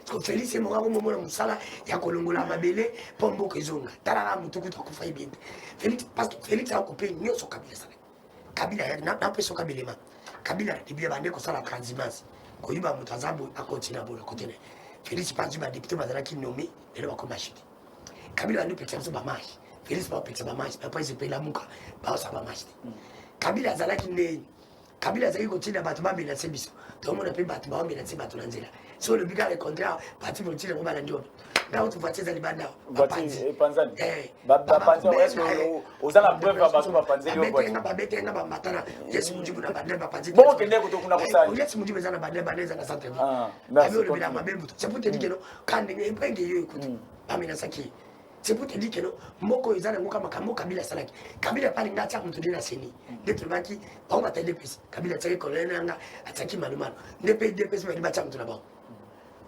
Parce que Félix est mort au moment où Sala ya kolongola mabele pour mboko ezonga. Tarara mutuku to kufai bien. Félix parce que Félix a occupé nyoso Kabila Sala. Kabila na peso Kabila ma. Kabila debia bande ko sala transhumance. Ko yiba mutazabo akontina bolo kotene. Félix pas du député bazala ki nommé et le bakomashiti. Kabila nous peut-être ba marche. Félix pas peut-être ba marche, après il se paye la muka. Ba ça ba marche. Kabila zalaki ne Kabila zaki continue batuma bina sebiso to mona pe batuma bina se batuna nzela so le biga le contrat parti politique ngo bana ndio na utu fateza libanda Bapanzi Bapanzi est-ce que aux ala preuve ba batuma Bapanzi yo ba bete nga ba matana Yesu mujibu na bande Bapanzi bon kende ko to kuna kusali Yesu mujibu zana bande bande na santé merci le bila mabembu c'est pour te dire que quand ndenge mpenge yo écoute amina saki C'est pour te dire que non, Moko Izana Moka Makamo Kabila Salaki. Kabila Palinga Tia Mutudi na Seni. D'être banki, on va t'aider plus. Kabila Tia Kolena, Ataki Maluman. Ne paye des pesos, mais il va t'aider tout d'abord.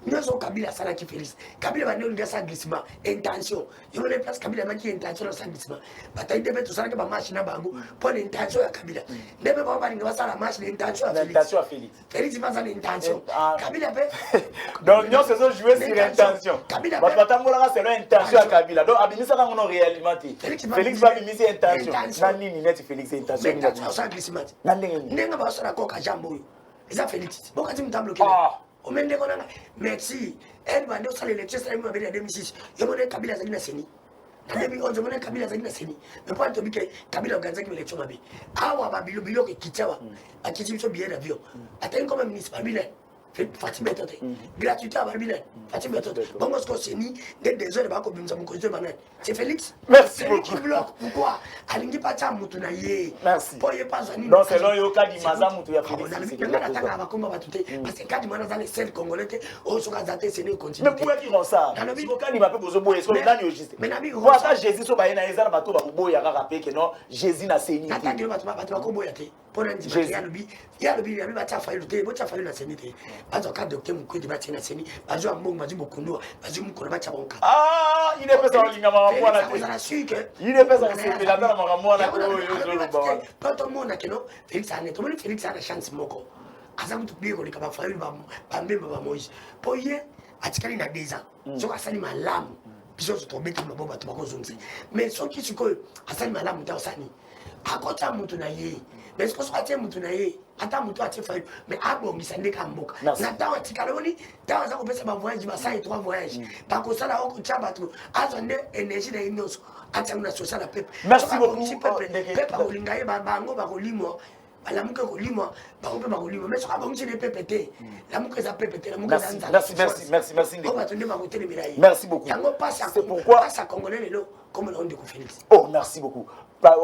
Nous sommes Kabila Salaki Félix. Kabila va nous dire ça glissement, intention. Il y a une place Kabila qui intention dans sa glissement. Bataille de tout ça que ma machine à Bango pour l'intention à Kabila. Ne peut pas parler de ça la machine l'intention à Félix. L'intention à Félix. Félix va ça l'intention. Kabila peut. Donc nous faisons jouer sur l'intention. Kabila parce que tant c'est l'intention à Kabila. Donc Abimi ça on réellement Félix va Abimi c'est intention. Nani ni net Félix c'est intention. L'intention ça glissement. Nani nenga ba sala ko ka jambo. Eza Félix. Bon quand tu me bloqué. Omende kona merci elle va nous saler les tests en 2006 yomone Kabila zali na Seni na 2011 yomone Kabila zali na Seni mais pas to bike Kabila ganza ki élection mabe awa ba bilo ke kitawa akiti so bien avion atteint comme municipal bilan Fatima Tote gratuité à Barbilan Fatima Tote bon moi ce que Seni des heures ba ko bimza mon côté banane c'est Félix. Merci Félix beaucoup. bloque pourquoi alingi pa cha mutu na ye merci pour pas zani donc c'est là yo ka di maza mutu ya Félix parce que quand on a les seuls congolais au soka zate Seni continue mais pourquoi ils font ça quand il m'a fait besoin boyer so nani yo juste mais nabi pour ça Jésus so ba ina ezala bato ba boya kaka pe que non Jésus na Seni Nata ndio bato ko boya te pona ndi ya lobi ya ba cha fayu te bo cha fayu na Seni te bato ka docteur mukwedi ba tina Seni bazo ambongo bazo bokundu bazo mukolo ba cha bonka il est fait ça linga mama mwana te il est fait ça c'est la dame mama mwana ko yo zo ba quand on mona que non Félix a la chance moko aza mutu biko likaba fayu ba mbemba ba Moïse poye atikali na 2 ans so asali malamu biso to beta mabomba to bakozungisa mais soki sikoyo asali malamu ta osani akota mutu na ye mais ko so atie mutu na ye ata mutu atie fayu mais abongisa ndeka mboka na tawa tikaloni tawa za kopesa ba voyage ba 5 3 voyage ba ko sala oko chamba tu azo nde energie na inoso ata na social la pepe merci beaucoup pepe ko lingaye ba bango ba ko limo la muke ko limo ba ko ba ko limo mais so ka bongi ne pepe te la muke za pepe te la muke za nza merci on va te demander ko tele mirai merci beaucoup c'est pourquoi ça congolais le comme on dit ko Félix oh merci beaucoup ça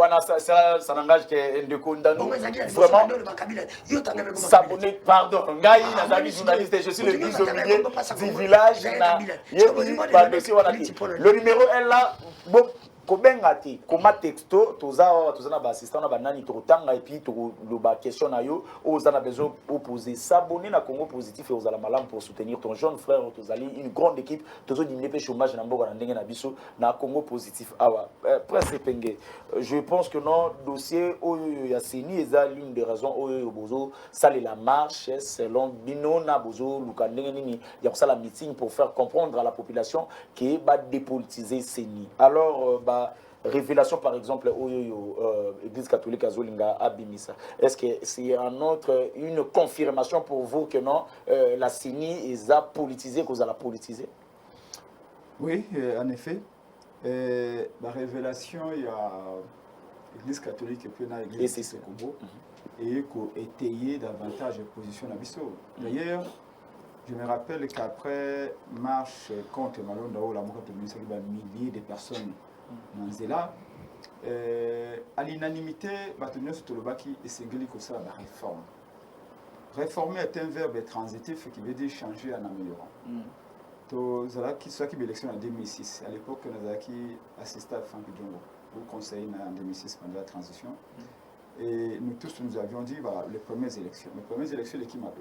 n'engage que Ndeko Ndano vraiment s'abonner pardon Ngai Nazali journaliste je suis le vice au milieu du village le numéro est là bon kobenga te koma texto toza na ba assistant na banani to tanga et puis to le ba question na yo oza na besoin opposer s'abonner na Congo Positif et ozala malam pour soutenir ton jeune frère tozali une grande équipe tozo diminuer pe chômage na mboka na ndenge na biso na Congo Positif awa presse penge je pense que non dossier oyo ya Seni eza l'une des raisons oyo bozo sale la marche selon bino na bozo luka ndenge nini ya ko sala meeting pour faire comprendre à la population que ba dépolitiser Seni alors révélation par exemple Église catholique Azolinga Abimisa. Est-ce que c'est une confirmation pour vous que non la Seni est politisée, que vous allez politiser? Oui, en effet. La révélation, il y a l'Église catholique et puis l'Église Congo et qui étayé davantage de position à Bissau. D'ailleurs, je me rappelle qu'après marche contre Malonda, où la moquette de milliers de personnes Manzela, à l'unanimité, Batonio Sotolobaki et Sengeli Kosa la réforme. Réformer est un verbe transitif qui veut dire changer en améliorant. Zalaki, soit qui élection en 2006, à l'époque, Nazaki assistait à Franck Djongo, au conseil en 2006 pendant la transition. Et nous tous nous avions dit les premières élections. Les premières élections, l'équipe m'avait.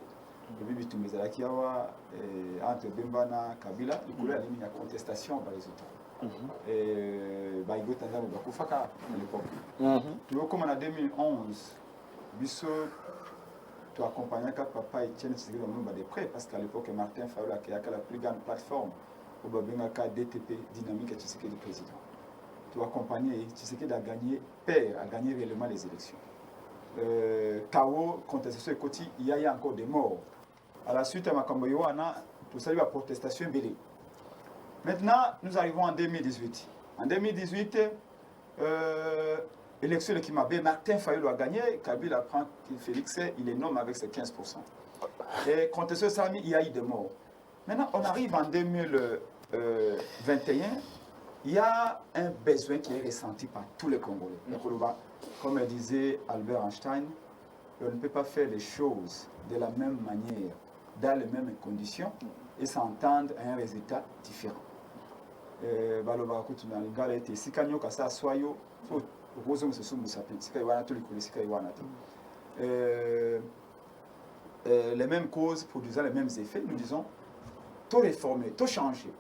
Le but de Zalaki entre Bembana et Kabila, il y a une contestation par les autres. Et Baïgo Tanzania Bakufaka à l'époque. Tu vois comme en 2011, Bissot tu accompagné papa Etienne Tshisekedi de près parce qu'à l'époque Martin Fayulu qui a la plus grande plateforme au Babengaka DTP dynamique Tshisekedi président. Tu accompagné Tshisekedi a gagné réellement les élections. Kao contestation côté il y a encore des morts. À la suite à Makamboyoana, tout ça la protestation belé. Maintenant, nous arrivons en 2018. En 2018, élection de Kimabé, Martin Fayulu a gagné, Kabila prend Félix, il est nommé avec ses 15%. Et contre ce Sami, il y a eu des morts. Maintenant, on arrive en 2021, il y a un besoin qui est ressenti par tous les Congolais. Comme disait Albert Einstein, on ne peut pas faire les choses de la même manière, dans les mêmes conditions, et s'entendre à un résultat différent. balobaka kutu na lingala ete esika nyoka sa aswa yo okozonga sesumbusa mpe esika ewana to likolo esika ewana te. Les mêmes causes produisant les mêmes effets, nous disons tout réformer, tout changer.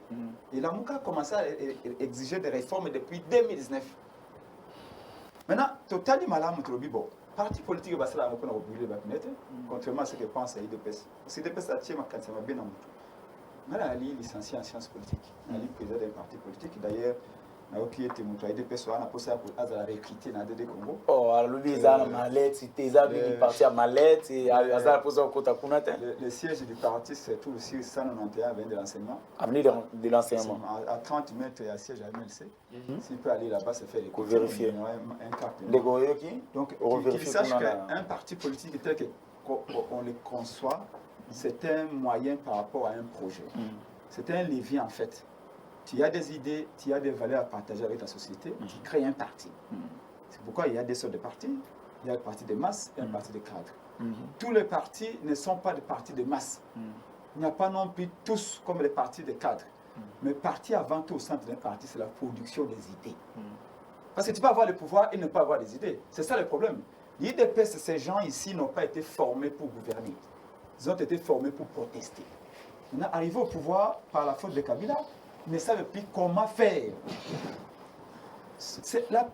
Et la MOUCA a commencé à exiger des réformes depuis 2019. Maintenant, totalement malade, bon, parti politique va se la reprendre au brûler, contrairement à ce que pense l'IDPS. Parce que l'IDPS a tiré ma candidature bien en tout. Mais Ali licencié en sciences politiques, Ali président d'un parti politique. D'ailleurs, qui était mon IDPS, on a posé à la recruter dans le Congo. Oh, alors lui, il a Malette, c'était ça, il parti à Malette, et à la posé au côté le siège du parti, c'est tout le siège 191 vient de l'enseignement. Avenue de l'enseignement. À 30 mètres, il y a un siège à MLC. S'il peut aller là-bas, ça fait les coups. Vérifier. Un carte. Donc, qu'il sache qu'un parti politique tel qu'on le conçoit, c'est un moyen par rapport à un projet. C'est un levier en fait. Tu as des idées, tu as des valeurs à partager avec ta société, tu crées un parti. C'est pourquoi il y a des sortes de partis. Il y a le parti de masse et un parti de cadre. Tous les partis ne sont pas des partis de masse. Il n'y a pas non plus tous comme les partis de cadre. Mais parti avant tout au centre d'un parti, c'est la production des idées. Parce que tu peux avoir le pouvoir et ne pas avoir des idées. C'est ça le problème. L'IDPS, ces gens ici n'ont pas été formés pour gouverner. Ils ont été formés pour protester. On est arrivé au pouvoir par la faute de Kabila, ne savent plus comment faire.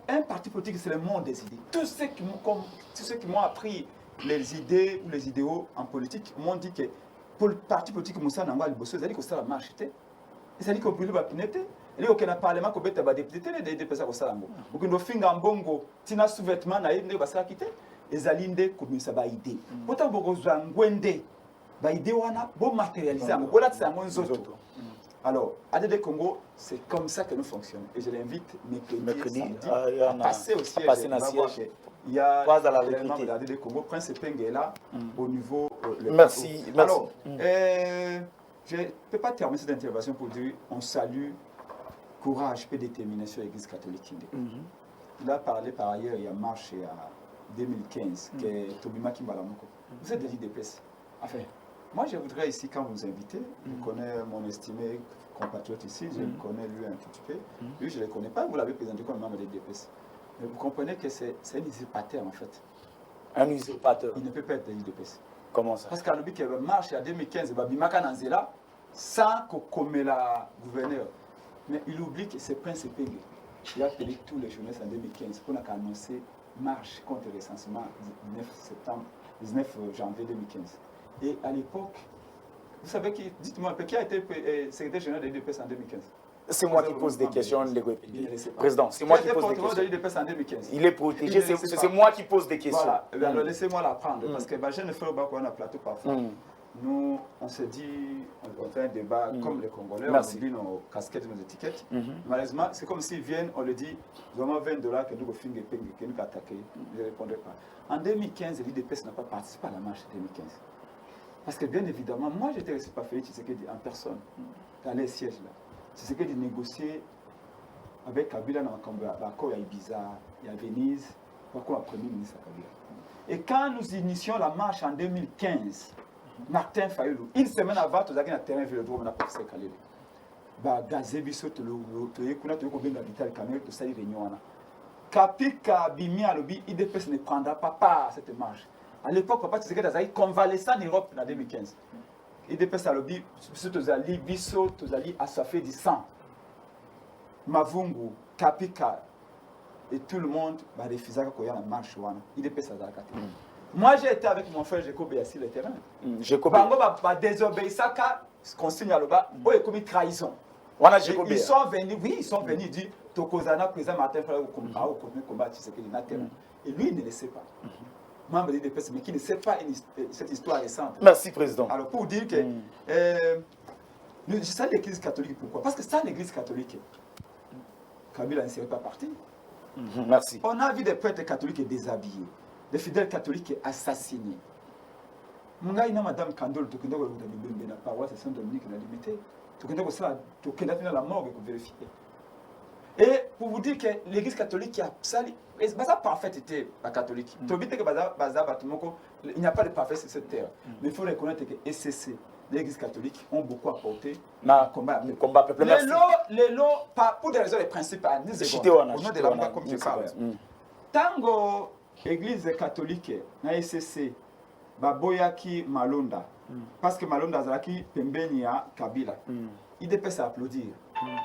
Un parti politique, c'est le monde des idées. Tous ceux qui m'ont appris les idées ou les idéaux en politique m'ont dit que pour le parti politique, Moussa Nangwa Liboso, ils ont dit que ça va marcher. Ils ont dit que le Bapinete, il y a un parlement qui a été député, il y a des personnes qui ont été député. Donc, bongo, tina sous-vêtements, ils ont été quittés. Ils ont dit que ça va aider. Pourtant, ils ont été idée wana bon matérialiser voilà c'est un monzoto. Alors ADD Congo, c'est comme ça que nous fonctionnons et je l'invite mercredi à passer au siège. Il y a les membres de l'ADD Congo, Prince Peng est là au niveau merci. Alors je ne peux pas terminer cette intervention pour dire on salue courage et détermination de l'Église catholique. Il a parlé par ailleurs, il y a marche en 2015 qui est Tobima Kimbalamoko. Vous êtes des l'IDPS. Enfin, moi, je voudrais ici, quand vous nous invitez, je connais mon estimé compatriote ici, je le connais lui un petit peu. Lui, je ne le connais pas, vous l'avez présenté comme membre de l'IDPS. Mais vous comprenez que c'est un usurpateur, en fait. Un usurpateur? Il ne peut pas être de l'IDPS. Comment ça? Parce qu'à l'objet qu'il marche en 2015, Bimaka Nanzela, sans qu'on la gouverneur. Mais il oublie que c'est Prince Pege. Il a appelé tous les journalistes en 2015 pour annoncer marche contre le recensement 19 janvier 2015. Et à l'époque, vous savez qui, dites-moi un peu, qui a été secrétaire général de l'IDPS en 2015? C'est moi qui pose des questions, Président. C'est moi qui pose des questions. De l'IDPS en 2015. Il est protégé, c'est moi qui pose des questions. Voilà, alors laissez-moi l'apprendre, parce que je ne fais pas qu'on a plateau parfois. Nous, on s'est dit, on fait un débat comme les Congolais, on oublie nos casquettes, nos étiquettes. Malheureusement, c'est comme s'ils viennent, on le dit, vraiment $20 que nous avons attaqué. Je ne répondrai pas. En 2015, l'IDPS n'a pas participé à la marche de 2015. Parce que bien évidemment, moi j'étais reçu par Félix Tshisekedi en personne, dans les sièges là. Tshisekedi négocier avec Kabila dans l'accord, il y a Ibiza, il y a Venise, pourquoi le Premier ministre Kabila. Et quand nous initions la marche en 2015, Martin Fayulu, une semaine avant, tu as gagné un terrain vélodrome, on a passé Kalele. Gazé biso, tu as habité le Cameroun, tu as sali réunion. Kapika Bimi Alobi, IDPS ne prendra pas part à cette marche. À l'époque, papa Tshisekedi a été convalescent en Europe en 2015. IDPS a lobby, Tozali, Bisso, Tozali, Asafé du sang. Mavungu, Kapika, et tout le monde va refuser qu'il y ait une marche. IDPS a été. Moi, j'ai été avec mon frère Jacob Béassi le terrain. Bango va désobéir ça, qu'on signe à l'oba, où est commis trahison. Ils sont venus, oui, ils sont venus dire, Tokozana, président Martin Fayulu, au combat Tshisekedi na terrain. Et lui, il ne le sait pas. Membre de l'IDPS, mais qui ne sait pas cette histoire récente. Merci, Président. Alors, pour dire que ça, l'Église catholique, pourquoi? Parce que ça, l'Église catholique, Kabila ne serait pas parti. Merci. On a vu des prêtres catholiques déshabillés, des fidèles catholiques assassinés. Madame Kandol, tu connais la paroisse de Saint-Dominique, la limité. Tu connais la mort pour vérifier. Et pour vous dire que l'Église catholique a sali, c'est pas parfaité la catholique. Il n'y a pas de parfait sur cette terre. Mais il faut reconnaître que SCC, l'Église catholique ont beaucoup apporté na combat. peuple. Merci. Les lots, pour des raisons principales, au nom de la loi, comme tu parles. Tango, l'Église catholique, na SCC, baboyaki Malonda, parce que Malonda zalaki pembeni ya Kabila. Il dépasse à applaudir.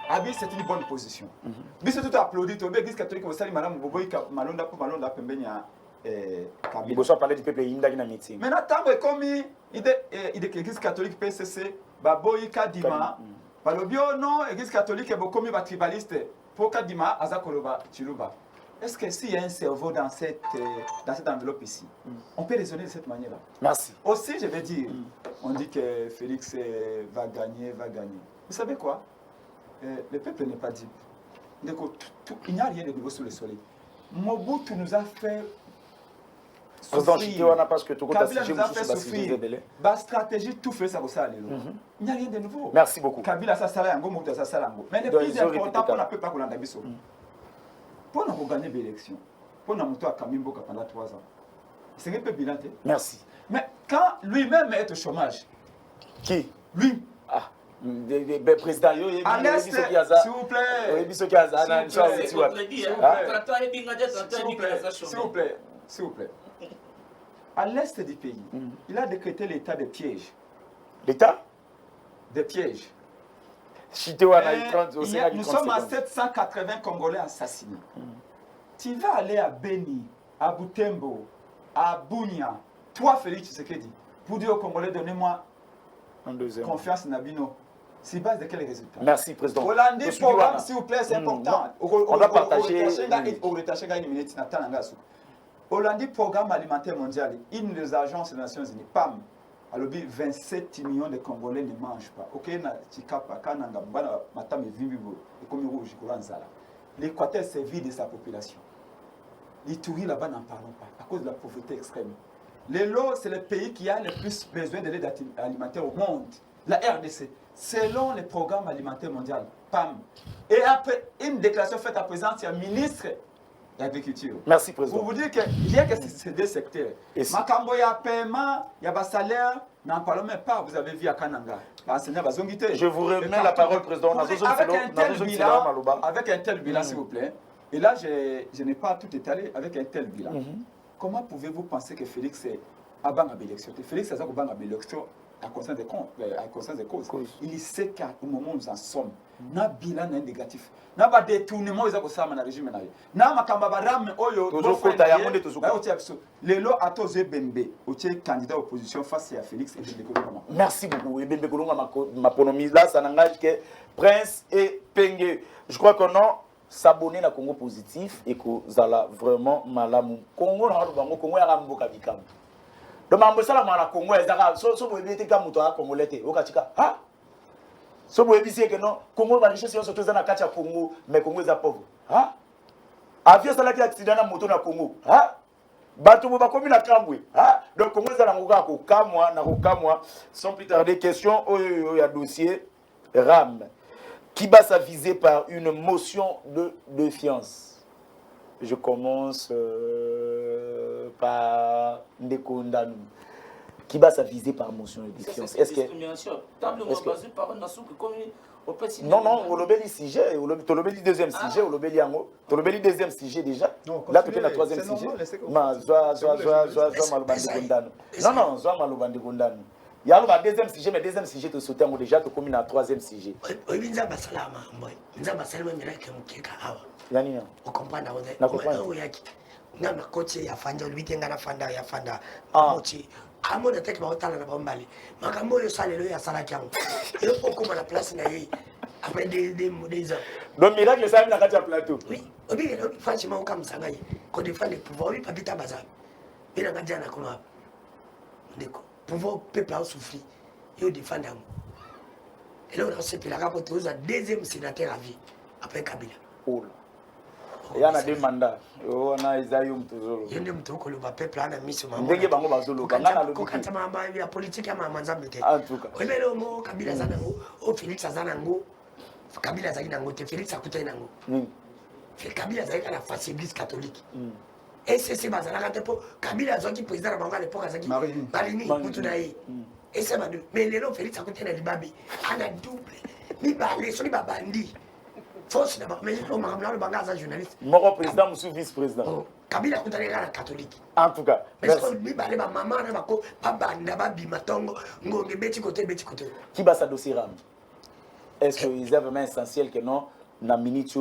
Abi, c'est une bonne position. Mais c'est tout applaudir. L'Église catholique, vous savez, madame Boboy Malonda pour Malonda pembeni ya Kabila. Il faut parler du peuple indaki na meeting. Maintenant, tango comme il de l'Église catholique PCC, baboy Kadima, balobio non, l'Église catholique est beaucoup mieux tribaliste pour Kadima, Azakoloba, Chiluba. Est-ce que s'il y a un cerveau dans cette enveloppe ici, on peut raisonner de cette manière-là? Merci. Aussi, je vais dire, on dit que Félix va gagner. Vous savez quoi? Le peuple n'est pas digne. Il n'y a rien de nouveau sous le soleil. Mobutu nous a fait souffrir. Kabila nous a fait souffrir. La stratégie tout fait ça pour ça. Il n'y a rien de nouveau. Merci beaucoup. Kabila ça sala yango, Mobutu ça sala yango. Mais le plus important pour la peuple pour l'andabiso. Pour nous gagner l'élection, pour nous monter à Kamimbo pendant 3 ans. C'est un peu bilan. Merci. Mais quand lui-même est au chômage. Qui? Lui. Ah. Le président, s'il vous plaît. S'il vous plaît. À l'est du pays, il a décrété l'état de piège. L'état de piège. Nous sommes à 780 Congolais assassinés. Tu vas aller à Beni, à Butembo, à Bunia, toi Félix Tshisekedi, pour dire aux Congolais, donnez-moi confiance Nabino. C'est base de quel résultat? Merci, Président. Hollandi, programme, s'il vous plaît, c'est important. On va partager. Hollandi, programme alimentaire mondial, une des agences des Nations Unies, PAM. Alors, 27 millions de Congolais ne mangent pas. L'Équateur s'est vide de sa population. L'Itourie là-bas n'en parlons pas, à cause de la pauvreté extrême. L'ELO, c'est le pays qui a le plus besoin de l'aide alimentaire au monde. La RDC, selon le programme alimentaire mondial, PAM. Et après, une déclaration faite à présent, c'est un ministre de l'Agriculture. Merci, Président. Pour vous dire qu'il y a que ces deux secteurs. Makambo, il y a paiement, il y a salaire, n'en parlons même pas, vous avez vu à Kananga. Je vous remets la parole, Président. Avec un tel bilan, s'il vous plaît. Et là, je n'ai pas tout étalé avec un tel bilan. Comment pouvez-vous penser que Félix est à l'élection? Félix est à l'élection à conscience de cause. Il sait qu'au moment où nous en sommes, na bilan négatif. Na ba détournement ils ont dans le régime na makamba baram oyo lelo atoze bembe otie candidat opposition face à Félix et Kolonga. Merci beaucoup. Et Bembe Kolonga maponomi là ça n'engage que Prince et Penge. Je crois qu'on a s'abonner à Congo positif et que zala vraiment malamu. Congo na bango Congo ya mboka bikam. Donc mambo sala mala Congo ezaka so boyebete ka muto a congolais okatika. Ah so vous avez que non, Congo va richesse sur tous na kati ya Congo, mais Congo est pauvre. Ah, avion ça là qui accident na moto na Congo. Ah, bato ba komi na Kambwe. Ah, donc Congo za na ngoka ko kamwa na ko kamwa. Sans plus tarder, question il y a dossier RAM qui va s'aviser par une motion de défiance. Je commence par Ndekondanu. Qui va s'aviser par motion de défiance. Est-ce que non, on lobby sujet, on lobby deuxième sujet, on lobby yango, on lobby deuxième sujet déjà. Là tu es la troisième sujet. Ma zoa malobandi kondano. Non, zoa malobandi kondano. Il y a le deuxième sujet, mais deuxième sujet te sauter déjà tu commis la troisième sujet. Oui, nzamba salama mboy. Nzamba salama mirake mukeka awa. Yani on comprend na comprendre. Na makochi ya fanda lwitenga na fanda ya fanda. Mochi Amo de tek ba otala na bombali. Makambo yo salelo ya sala kyango. Yo poko na place na yeye. Après des ans. Donc miracle ça na kati ya plateau. Oui. Obi franchement on comme ça ngaye. Ko défendre le pouvoir oui papita baza. Bina ngadia na kono. Ndeko. Pouvoir peuple a souffrir. Yo défendre am. Et là on a sepé la capote aux deuxième sénateur à vie après Kabila. Oh là. Il y a deux mandats. On a Isaïe Mtuzolo. Il y a un truc que le peuple a mis sur ma main. Il y a un truc que la politique a mis. En tout cas. Oui, mais le mot Kabila Zanango, au Félix Zanango, Kabila Zanango, Félix Akutenango. Kabila Zanango, la face église catholique. Et c'est Bazana Kabila Zangi, président de la Banque à l'époque, Marini, Moutunaï. Et ça va deux. Mais les lots, Félix, à côté de l'Ibabi, on a double. Mi balé, sur les babandis. Force d'abord, mais je me rappelle le bagage à journaliste. Mon président, monsieur vice-président. Kabila a côté la catholique. En tout cas. Mais ce que mi balé, ma maman, ma ko, papa, nababi, matongo, ngonge, beti côté. Qui va sa dossier RAM? Est-ce que c'est vraiment essentiel que non? Na minute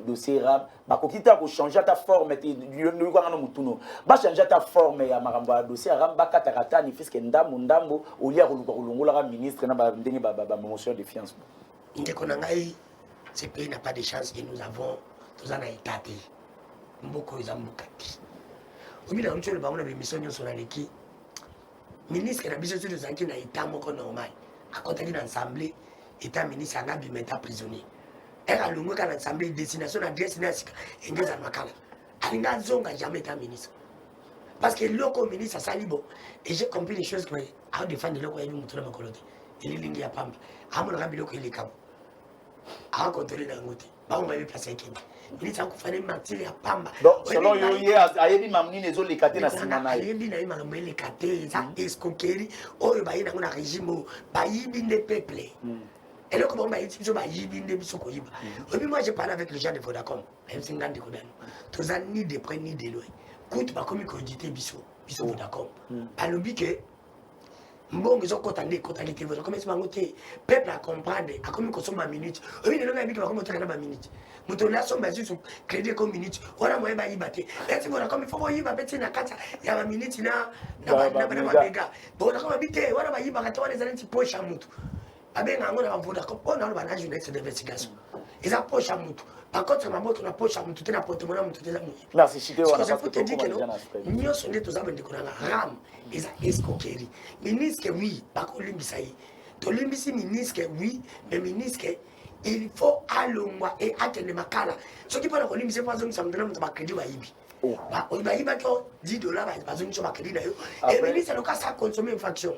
dossier RAM, bah quand tu as changé ta forme, tu vas changer ta forme ya maramba dossier RAM, bah katarata ni fils que ndambo au lieu de la ministre na ba ndenge ba motion de fiance. Ndekonangai, ce pays n'a pas de chance et nous avons tous en étaté. Mboko izambukati. Obi na mtu le bango na mission nyo sona leki. Ministre na biso tu zanki na état moko normal. Akontaki na assemblée, état ministre na bi meta prisonnier. Elle lungu kana assemblée destination na destination engeza makala. Alinga zonga jamais état ministre. Parce que loko ministre ça libo et j'ai compris les choses que a défendre loko yebi mutuna makolote. Il lingi ya pamba. Amo na biloko ile kabo. A contrôler na ngote. Ba on va placer Kenya. Ministre akufanya matiri ya pamba. Donc selon yo ye ayebi mamni nezo lekate na simana. Ayebi na imalo lekate za escroquerie oyo ba yina ngona régime ba yibi ne peuple. Et là, comment on va dire, moi, j'ai parlé avec les gens de Vodacom. Même si on tous ni de près ni de loin. Écoute, comme ils dit, Bissot Vodacom. À l'objet que, bon, ils ont contacté Vodacom. Comment ils ont peuple à comprendre, à comment ils consomment ma minute. Oui, les gens ont dit qu'ils vont monter ma minute. Mouton là sont basés sur crédit comme minute. Voilà, moi, il va y battre. Vodacom, il faut y battre na kata. Il y a ma minute, na bega. Vodacom habite, voilà, il va y battre, les années, tu peux chamuter. Avec un homme Vodacom, on a un journaliste d'investigation. Ils approchent à Moutou. Par contre, ça m'a montré qu'on approche à Moutou, tu n'as pas de monnaie, tu n'as pas de monnaie. Merci, Chité. Parce que je peux te dire que nous sommes tous à RAM, ils ont escroquerie. Ministre, oui, pas qu'on l'imbisaï. Tu l'imbisaï, ministre, oui, mais ministre, il faut aller et attendre ma cala. Ce qui peut nous l'imbisaï, pas que ça me donne un crédit à Ibi. Il va y avoir $10, pas un crédit. Et le ministre, le cas, ça consomme une fraction.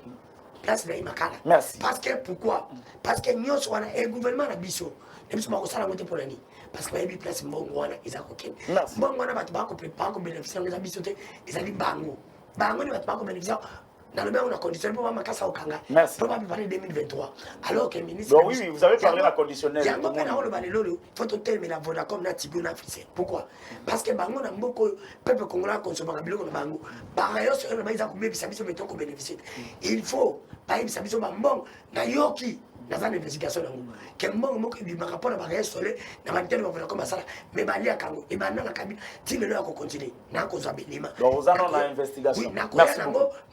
Place de Makala. Merci. Parce que pourquoi? Parce que nous sommes un gouvernement à Bissot. Nous sommes en côté pour l'année. Parce que nous place Mbongwana, ils ont coquin. Mbongwana va pas bénéficier de Bissot. Ils ont dit Bango. Bango ne va pas bénéficier. Dans le même, on a conditionné pour Makassa au Kanga. Merci. Pour parler 2023. Alors que le ministre. Donc, oui, vous avez parlé de la conditionnelle. Il y a un peu de faut terminer la Vodacom, la Tigo, la Fissé. Pourquoi? Parce que Bango n'a beaucoup de peuple congolais consomme un billet de Bango. Par ailleurs, sur le maïs, il bénéficier. Il faut, par exemple, ça bon, na yoki. Dans une investigation, que mon rapport à la soleil, dans la tête de Vodacom, mais Balia Kango, et maintenant la cabine, tu le dois continuer. N'a qu'aux abéliments. Donc, vous en avez investigation. Oui, n'a qu'aux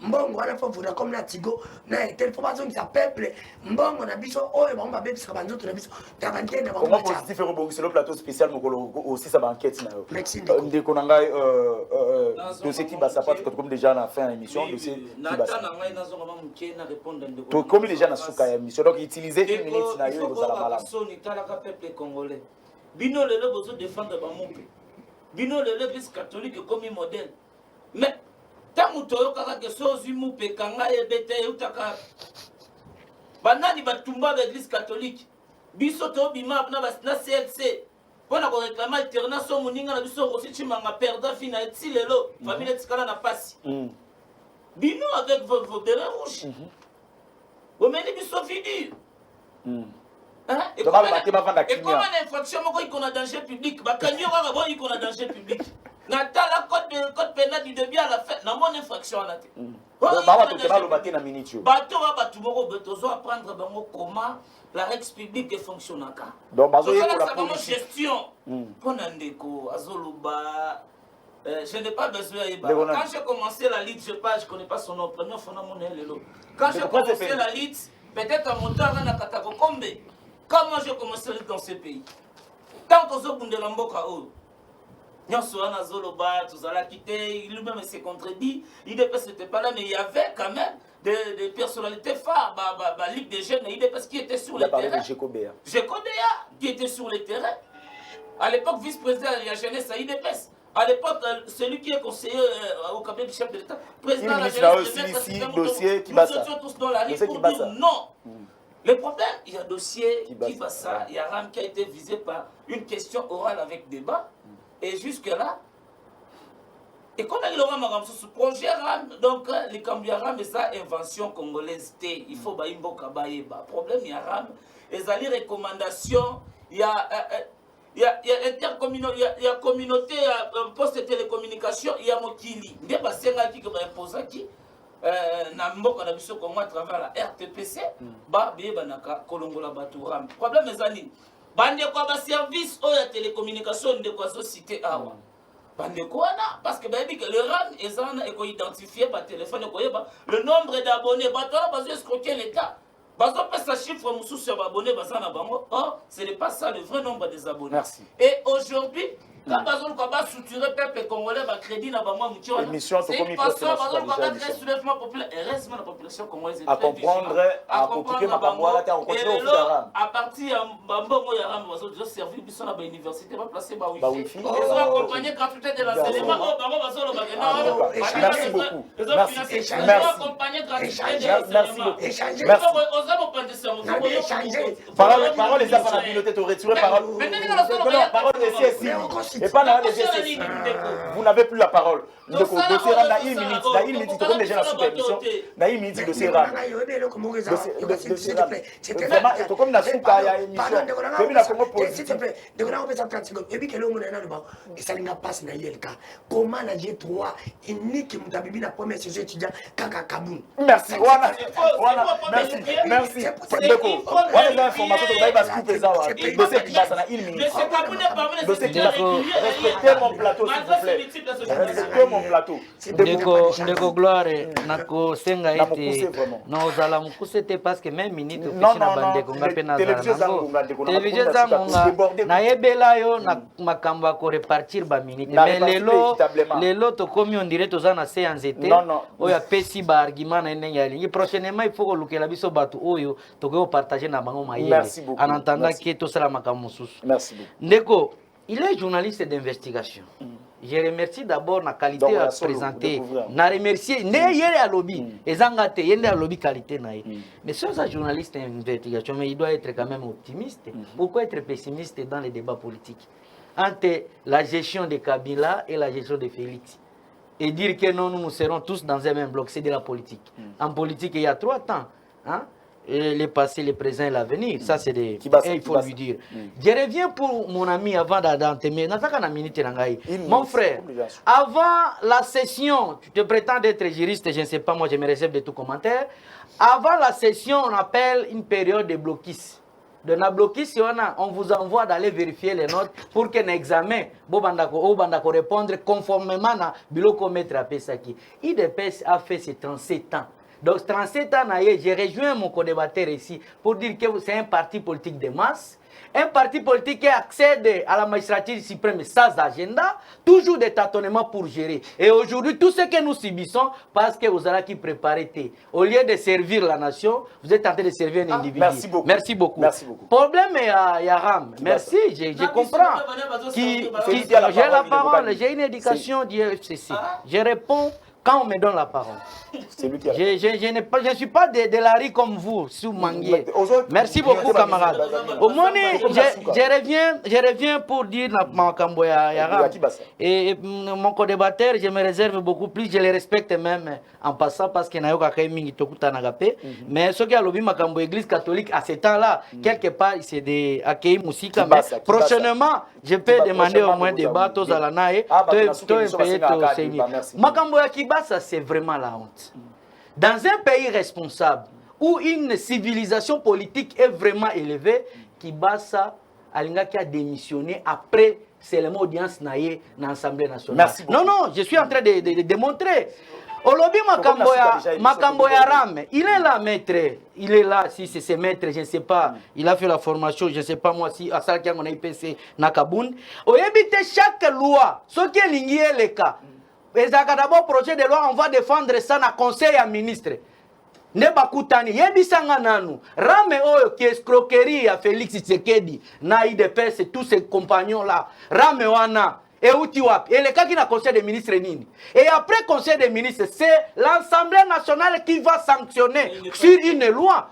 Mbongo, on a fait Vodacom, la Tigo, n'a été information qui s'appelle Mbongo, on a vu ça, oh, on va bien se rabattre, on a vu ça, dans la tête de Vodacom. Comment positif et sur le plateau spécial, aussi sa banquette. Merci. Dès qu'on a dossier qui va s'apporter, comme déjà on a fait une émission, dossier qui va s'apporter. Comme déjà on a fait une émission, donc utilisez une minute, na yo vous allez malade. Peuple congolais. Bino lelo besoin défendre bamope. Bino lelo bis catholique comme modèle. Mais tant mutoyo kaka que sozi mupe kanga ebete utaka. Banani batumba l'église catholique. Biso to bima na CLC. Pona ko réclamer alternation moninga na biso aussi chimanga perda fina eti lelo famille etikala na pasi. Bino avec vos bérets rouges. Vous menez biso fini. Et comment l'infraction qu'on a danger public, qu'on a danger public. Nata la code pénal du début à la fête, n'a mon infraction à la tête. Bateau va apprendre comment la règle publique fonctionne. Donc, c'est gestion. Je n'ai pas besoin. Quand j'ai commencé la lutte, je ne connais pas son nom. Quand j'ai commencé la lutte, peut-être à mon temps, on a Katakokombe. Comment j'ai commencé dans ce pays? Tant que je suis dans Mboka, nous sommes quitté, lui-même s'est contredit. IDPS n'était pas là, mais il y avait quand même des personnalités phares, Ligue des jeunes, IDPS qui étaient sur le terrain. Jekobea, qui était sur le terrain. À l'époque, vice-président de la jeunesse à IDPS. À l'époque, celui qui est conseiller au cabinet du chef de l'État, président de la jeunesse, nous étions tous dans la rue pour dire non. Le problème, il y a un dossier qui va ça, il y a RAM qui a été visé par une question orale avec débat. Et jusque-là, Et comme il aura ma ce projet RAM, donc les cambios RAM, c'est invention congolaise. Il faut que Imboka Baïba. Problème, il y a RAM. Et ça les recommandations, il y a intercommunauté, il y a communauté, poste de télécommunication, il y a Mokili. Il y a pas ça qui va imposer qui. Na mboka na biso comme à travers la RTPC, ba bieba na kolongola batu RAM. Problème, c'est ça. Bande quoi ba service ou la télécommunication de quoi société awa. Parce que le RAM est identifié par téléphone, le nombre d'abonnés, ils escroquer l'État. Ce chiffre, ce n'est pas ça le vrai nombre des abonnés. Merci. Et aujourd'hui, quand on va structurer le peuple congolais, le crédit n'a pas la population congolaise à comprendre, à compliquer ma campagne, à partir de servir à l'université, on va placer le Wi-Fi. Ils ont accompagné gratuité de l'enseignement. Merci beaucoup. Parole les affaires de la communauté, tu retires parole des CSI. Et pas la CSI. Vous n'avez plus la parole. Donc, dossier RAM, na 1 minute, tu connais déjà la supervision. Na 1 minute, dossier RAM. Vraiment, tu comme la soupe à l'émission. Tu as vu la Congo politique. Comment la G3 unique Moutabibi la première saison étudiant Kaka Kaboun. Merci. Merci. Voilà l'information que vous avez couper ça. Dossier qui passe à 1 minute. Dossier qui passe. Respectez mon plateau, s'il vous plaît. Respectez mon plateau. Ndeko Gloire, nako senga ete nozala mukuse te parce que même minute ofisi na bandeko ngape na télévision zangonga na yebela yo na makambo ko repartir ba minute mais lelo to komi on dirait toza na séance ete oyo apesi ba argument na ndenge alingi prochainement il faut ko lukela biso bato oyo to ko partager na bango mayele en entendant que to sala makambo mususu. Merci beaucoup. Ndeko, il est journaliste d'investigation. Je remercie d'abord la qualité à présenter. Je remercie à lobby. À lobby qualité. Mais si un journaliste d'investigation, mais il doit être quand même optimiste. Pourquoi être pessimiste dans les débats politiques entre la gestion de Kabila et la gestion de Félix? Et dire que non, nous serons tous dans un même bloc, c'est de la politique. En politique, il y a 3 temps. Hein? Le passé, le présent et l'avenir. Ça, c'est des... il faut lui dire. Je reviens pour mon ami avant d'entamer. Mon frère, avant la session, tu te prétends d'être juriste, je ne sais pas, moi je me réserve de tout commentaire. Avant la session, on appelle une période de blocus. De la blocus, on vous envoie d'aller vérifier les notes pour qu'un examen, vous répondre conformément à Biloko Maître Apesaki. IDPS a fait ses 37 ans. Donc 37 ans, j'ai rejoint mon co-débatteur ici pour dire que c'est un parti politique de masse, un parti politique qui accède à la magistrature suprême sans agenda, toujours des tâtonnements pour gérer. Et aujourd'hui, tout ce que nous subissons, parce que vous avez qui préparer, au lieu de servir la nation, vous êtes en train de servir un individu. Merci beaucoup. Merci beaucoup. Merci beaucoup. Problème est à Yaram. Merci, je comprends. J'ai la parole, j'ai une éducation du FCC. Je réponds quand on me donne la parole. C'est lui qui a... Je ne suis pas de la rue comme vous, sous Manguier. Merci beaucoup, camarades. Au moins, je reviens pour dire et mon co-débatteur, je me réserve beaucoup plus, je le respecte même en passant parce qu'il n'y a pas de mais ce qui a lobby Makambo Église catholique à ce temps-là, quelque part, c'est des accueillis musiques. Prochainement, je peux demander au moins des bateaux à la naïe. Makambo Kibasa, c'est vraiment la honte. Dans un pays responsable, où une civilisation politique est vraiment élevée, Kibasa Alinga qui a démissionné après seulement audience naïe dans l'Assemblée nationale. Non, je suis en train de démontrer. Olobi Makamboya Ram, il est là, maître. Il est là, si c'est ses maîtres, je ne sais pas. Il a fait la formation, je ne sais pas moi si à ça qu'on a IPC Nakaboun. Au éviter chaque loi, ce qui est lié les cas. Et d'abord, projet de loi, on va défendre ça dans le conseil à ministre. Nebakutani, yebisanga nanu. Rame oyo qui escroquerie à Félix Tshisekedi, na IDPS, tous ses compagnons là. Rame wana. Et Utiwap. Et le cas qui n'a conseil des ministres nini. Et après conseil des ministres, c'est l'Assemblée nationale qui va sanctionner sur une loi.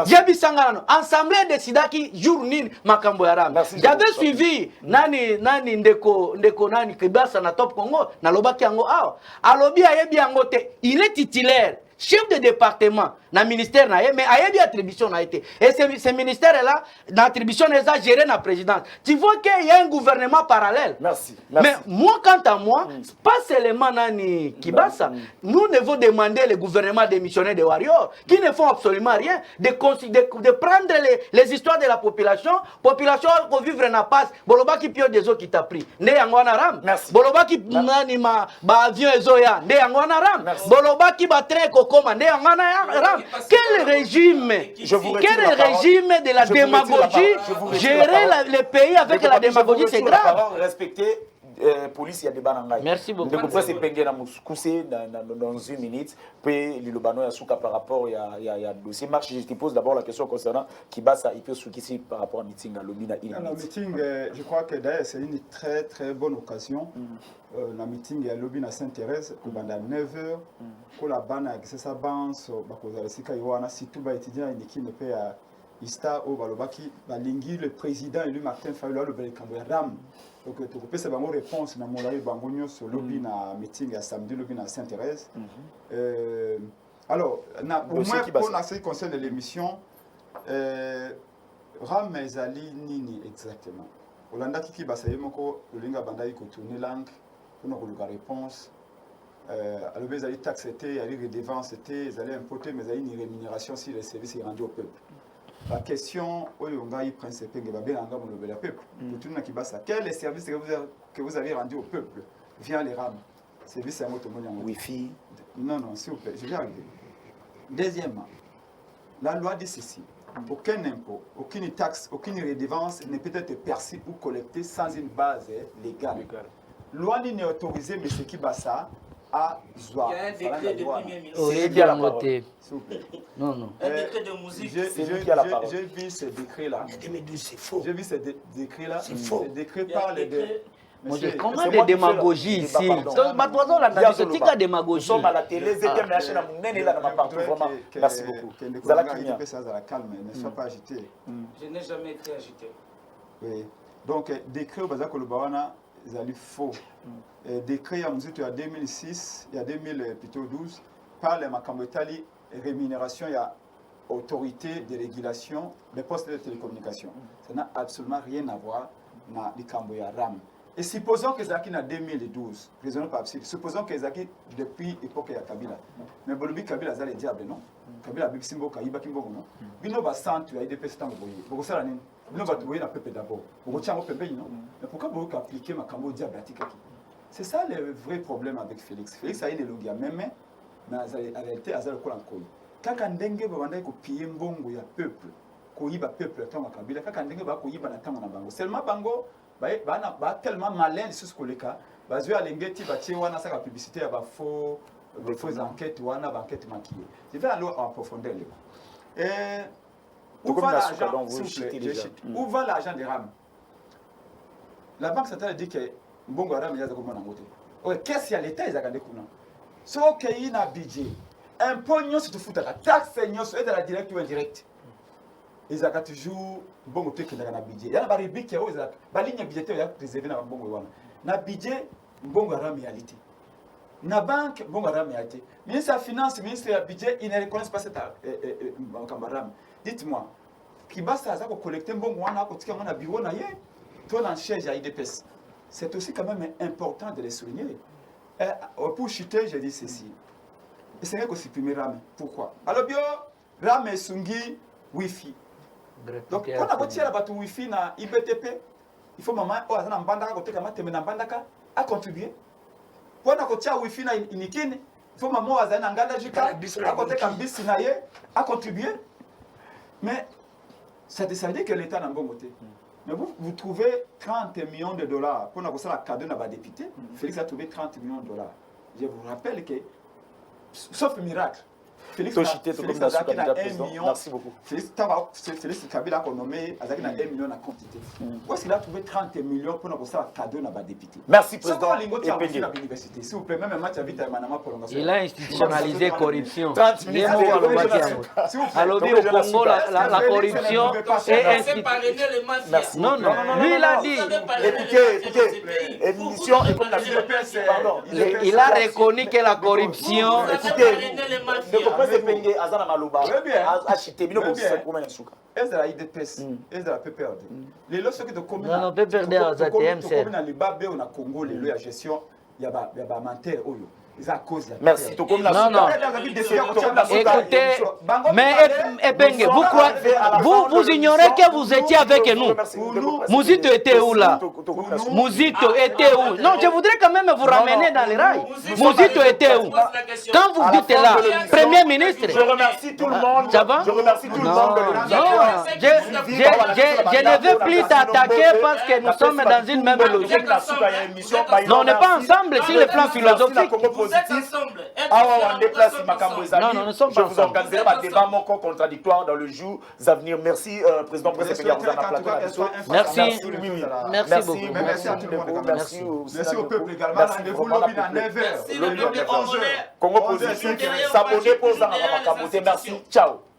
Jebi Sangano, Assemblée décidaki jour nini makambo ya Ram. J'avais suivi nani ndeko nani Kibasa na Top Congo na lobaki yango awa. Alobi ayebi yango te, il est titulaire, chef de département na ministère na ye, mais ayebi attribution na été. Et ce ministère là, l'attribution est géré na présidence. Tu vois qu'il y a un gouvernement parallèle. Merci. Mais moi, quant à moi, pas seulement Nani Kibasa, nous devons demander le gouvernement démissionnaire des Warriors, qui ne font absolument rien, de prendre les histoires de la population pour vivre na passe. Boloba qui pio des eaux qui t'a pris. Ne yangwana ram. Boloba qui nani ma avion ezoya. Ne yangwana ram. Boloba qui ba train kokoma. Ne yangwana ram. Quel régime de la démagogie, gérer le pays avec la démagogie, c'est grave. Respecter police, il y a des banangaï. Merci beaucoup. Donc, on peut se dans une minute. Puis, l'Ilobano, il y a par rapport, il y a dossier marche. Je te pose d'abord la question concernant Kibasa, il peut se par rapport au meeting à Lobina. Le meeting, je crois que d'ailleurs, c'est une très très bonne occasion. Le meeting à Lobina Saint-Thérèse, pendant 9h, pour la banane, c'est ça, si tout va étudier une équipe de paix à Ista, au Balobaki, le président élu Martin Fayolo, le Ram. Donc, tu peux savoir mon réponse dans mon live Bangonio sur Lobby na meeting à samedi Lobby na Saint-Thérèse. Alors, au moins pour ce qui concerne l'émission, Ram ezali nini exactement. Olanda kiki basaye moko lolinga bandai ko tourner langue pour nous la réponse. Alors ezali taxe était, ezali redevance était, ezali importer mais ezali une rémunération si les services sont rendus au peuple. La question, quel est le service que vous avez rendu au peuple via les rames? Service à Wi-Fi. Non, s'il vous plaît, je vais arriver. Deuxièmement, la loi dit ceci. Aucun impôt, aucune taxe, aucune redevance ne peut être perçue ou collectée sans une base légale. Loi n'est autorisée, mais ce qui bat ça, à Zoua. Il y a un décret de premier ministre. S'il vous plaît. Non. Un décret de musique. J'ai vu ce décret-là. C'est faux. J'ai vu ce décret-là. C'est faux. Ce décret parle de... Comment de démagogie ici? Nous sommes à la télé, merci beaucoup. Ne sois pas agité. Je n'ai jamais été agité. Oui. Donc, décret au Bazak Olubawana, ils allaient faux. Décret en 2006, il y a 2012, par le Makambotali, rémunération, il y a autorité de régulation des postes de télécommunications. Ça n'a absolument rien à voir avec les Kamboya RAM. Et supposons que Zaki en 2012, raisonnons pas absurde, supposons que Zaki depuis l'époque de Kabila. Mais Bolobi Kabila, ça le diable, non? Kabila Bibsimbo, Kaïba Kimbo, non? Bino va sentir, il y a des pestes en Boye. Beaucoup ça, Bino va trouver la peuple d'abord. Beaucoup de gens peuple, non? Mais pourquoi vous appliquez ma Kambo diable à Tikaki? C'est ça le vrai problème avec Félix. Félix a une logia, mais en réalité, il a le col en couille. Quand on dengue, on va copier Mbongo, il y a peuple. Koyiba peuple, tant Kabila. Quand on dengue, on va koyiba na tant Bango. Seulement Bango, bah tellement malin les sous collègues. Bah je vais aller ngeti bah tiens wana ça la publicité bah faux enquêtes wana enquête maquillée. Je vais aller en profondeur là. Où va l'argent? Où va l'argent des RAM? La banque centrale dit que Mbongo RAM il y a comment en côté. Ok, qu'est-ce qu'il y a l'État ils a gardé kuna. So qu'il y a budget. Impôt nyo se te fout à la taxe nyo se est dans la directe ou indirecte. Ils ont toujours bon côté qui n'a budget. Il y a un budget qui a ligne budgétaire réservé dans bon wana. Na budget bon ram réalité. Na banque bon ram réalité. Ministre de la finance, ministre du budget, ils ne reconnaissent pas cette ram. Dites-moi, qui basta ça pour collecter bon wana ko tika mona bureau na ye. Toi en charge à IDPS. C'est aussi quand même important de le souligner. Pour chuter, je dis ceci. Et c'est vrai qu'on supprime ram. Pourquoi? Alors bio ram et sungi Wi-Fi. Donc, quand on a tiré la bateau Wi-Fi na IBTP, il faut maman, oh, ça n'a pas à contribuer. Quand on a tiré Wi-Fi na Inikine, il faut maman, ça n'a pas à côté à contribuer. Mais ça veut dire que l'État n'a pas bon côté. Mais vous trouvez 30 millions de dollars pour nous la cadeau n'a pas député. Félix a trouvé 30 millions de dollars. Je vous rappelle que, sauf miracle, Félix Toshité, Félix Tokomi Azaki Nasuka, na déjà 1 président. million. Merci beaucoup. Félix Kabila a nommé Azaki na 1 million na quantité. Où est-ce qu'il a trouvé 30 millions pour nous faire un cadeau na ba député? Merci président. L'université. S'il vous plaît, même un match à vite à Manama prolongation. Il a institutionnalisé corruption. 30 Il est mort à l'Obaki. À l'Obi au Congo, la corruption est Merci. Non, non, lui il a dit. Écoutez, émission et comme la pardon. Il a reconnu que la corruption. Écoutez, ne comprenez pas Azana Maloba. Acheter, mais non, c'est comment Nasuka. Est-ce la IDPS? Est-ce la PPRD? Les lots qui te communent. Non, non, PPRD à ZTM, c'est. Comme dans les babés, on a Congo, les lots à gestion, il y a un menteur. C'est à cause de la Merci. Non, non. Écoutez, mais Ebenge, vous ignorez que vous étiez avec nous. Mouzito était où là? Mouzito était où? Non, je voudrais quand même vous ramener dans les rails. Mouzito était où? Quand vous dites là, Premier ministre. Je remercie tout le monde. Ça va? Je remercie tout le monde de je ne veux plus t'attaquer parce que nous sommes dans une même logique. Non, on n'est pas ensemble sur le plan philosophique. Non, non, nous sommes pas ensemble. Je vous organiserai un débat contradictoire dans le jour à venir. Merci, Président Presse. Merci. Merci beaucoup. Merci à tout le monde. Merci au peuple également. Rendez-vous lobby à 9h. Merci le peuple congolais. Congo positif. S'abonner pour Zanga Makamote. Merci. Ciao.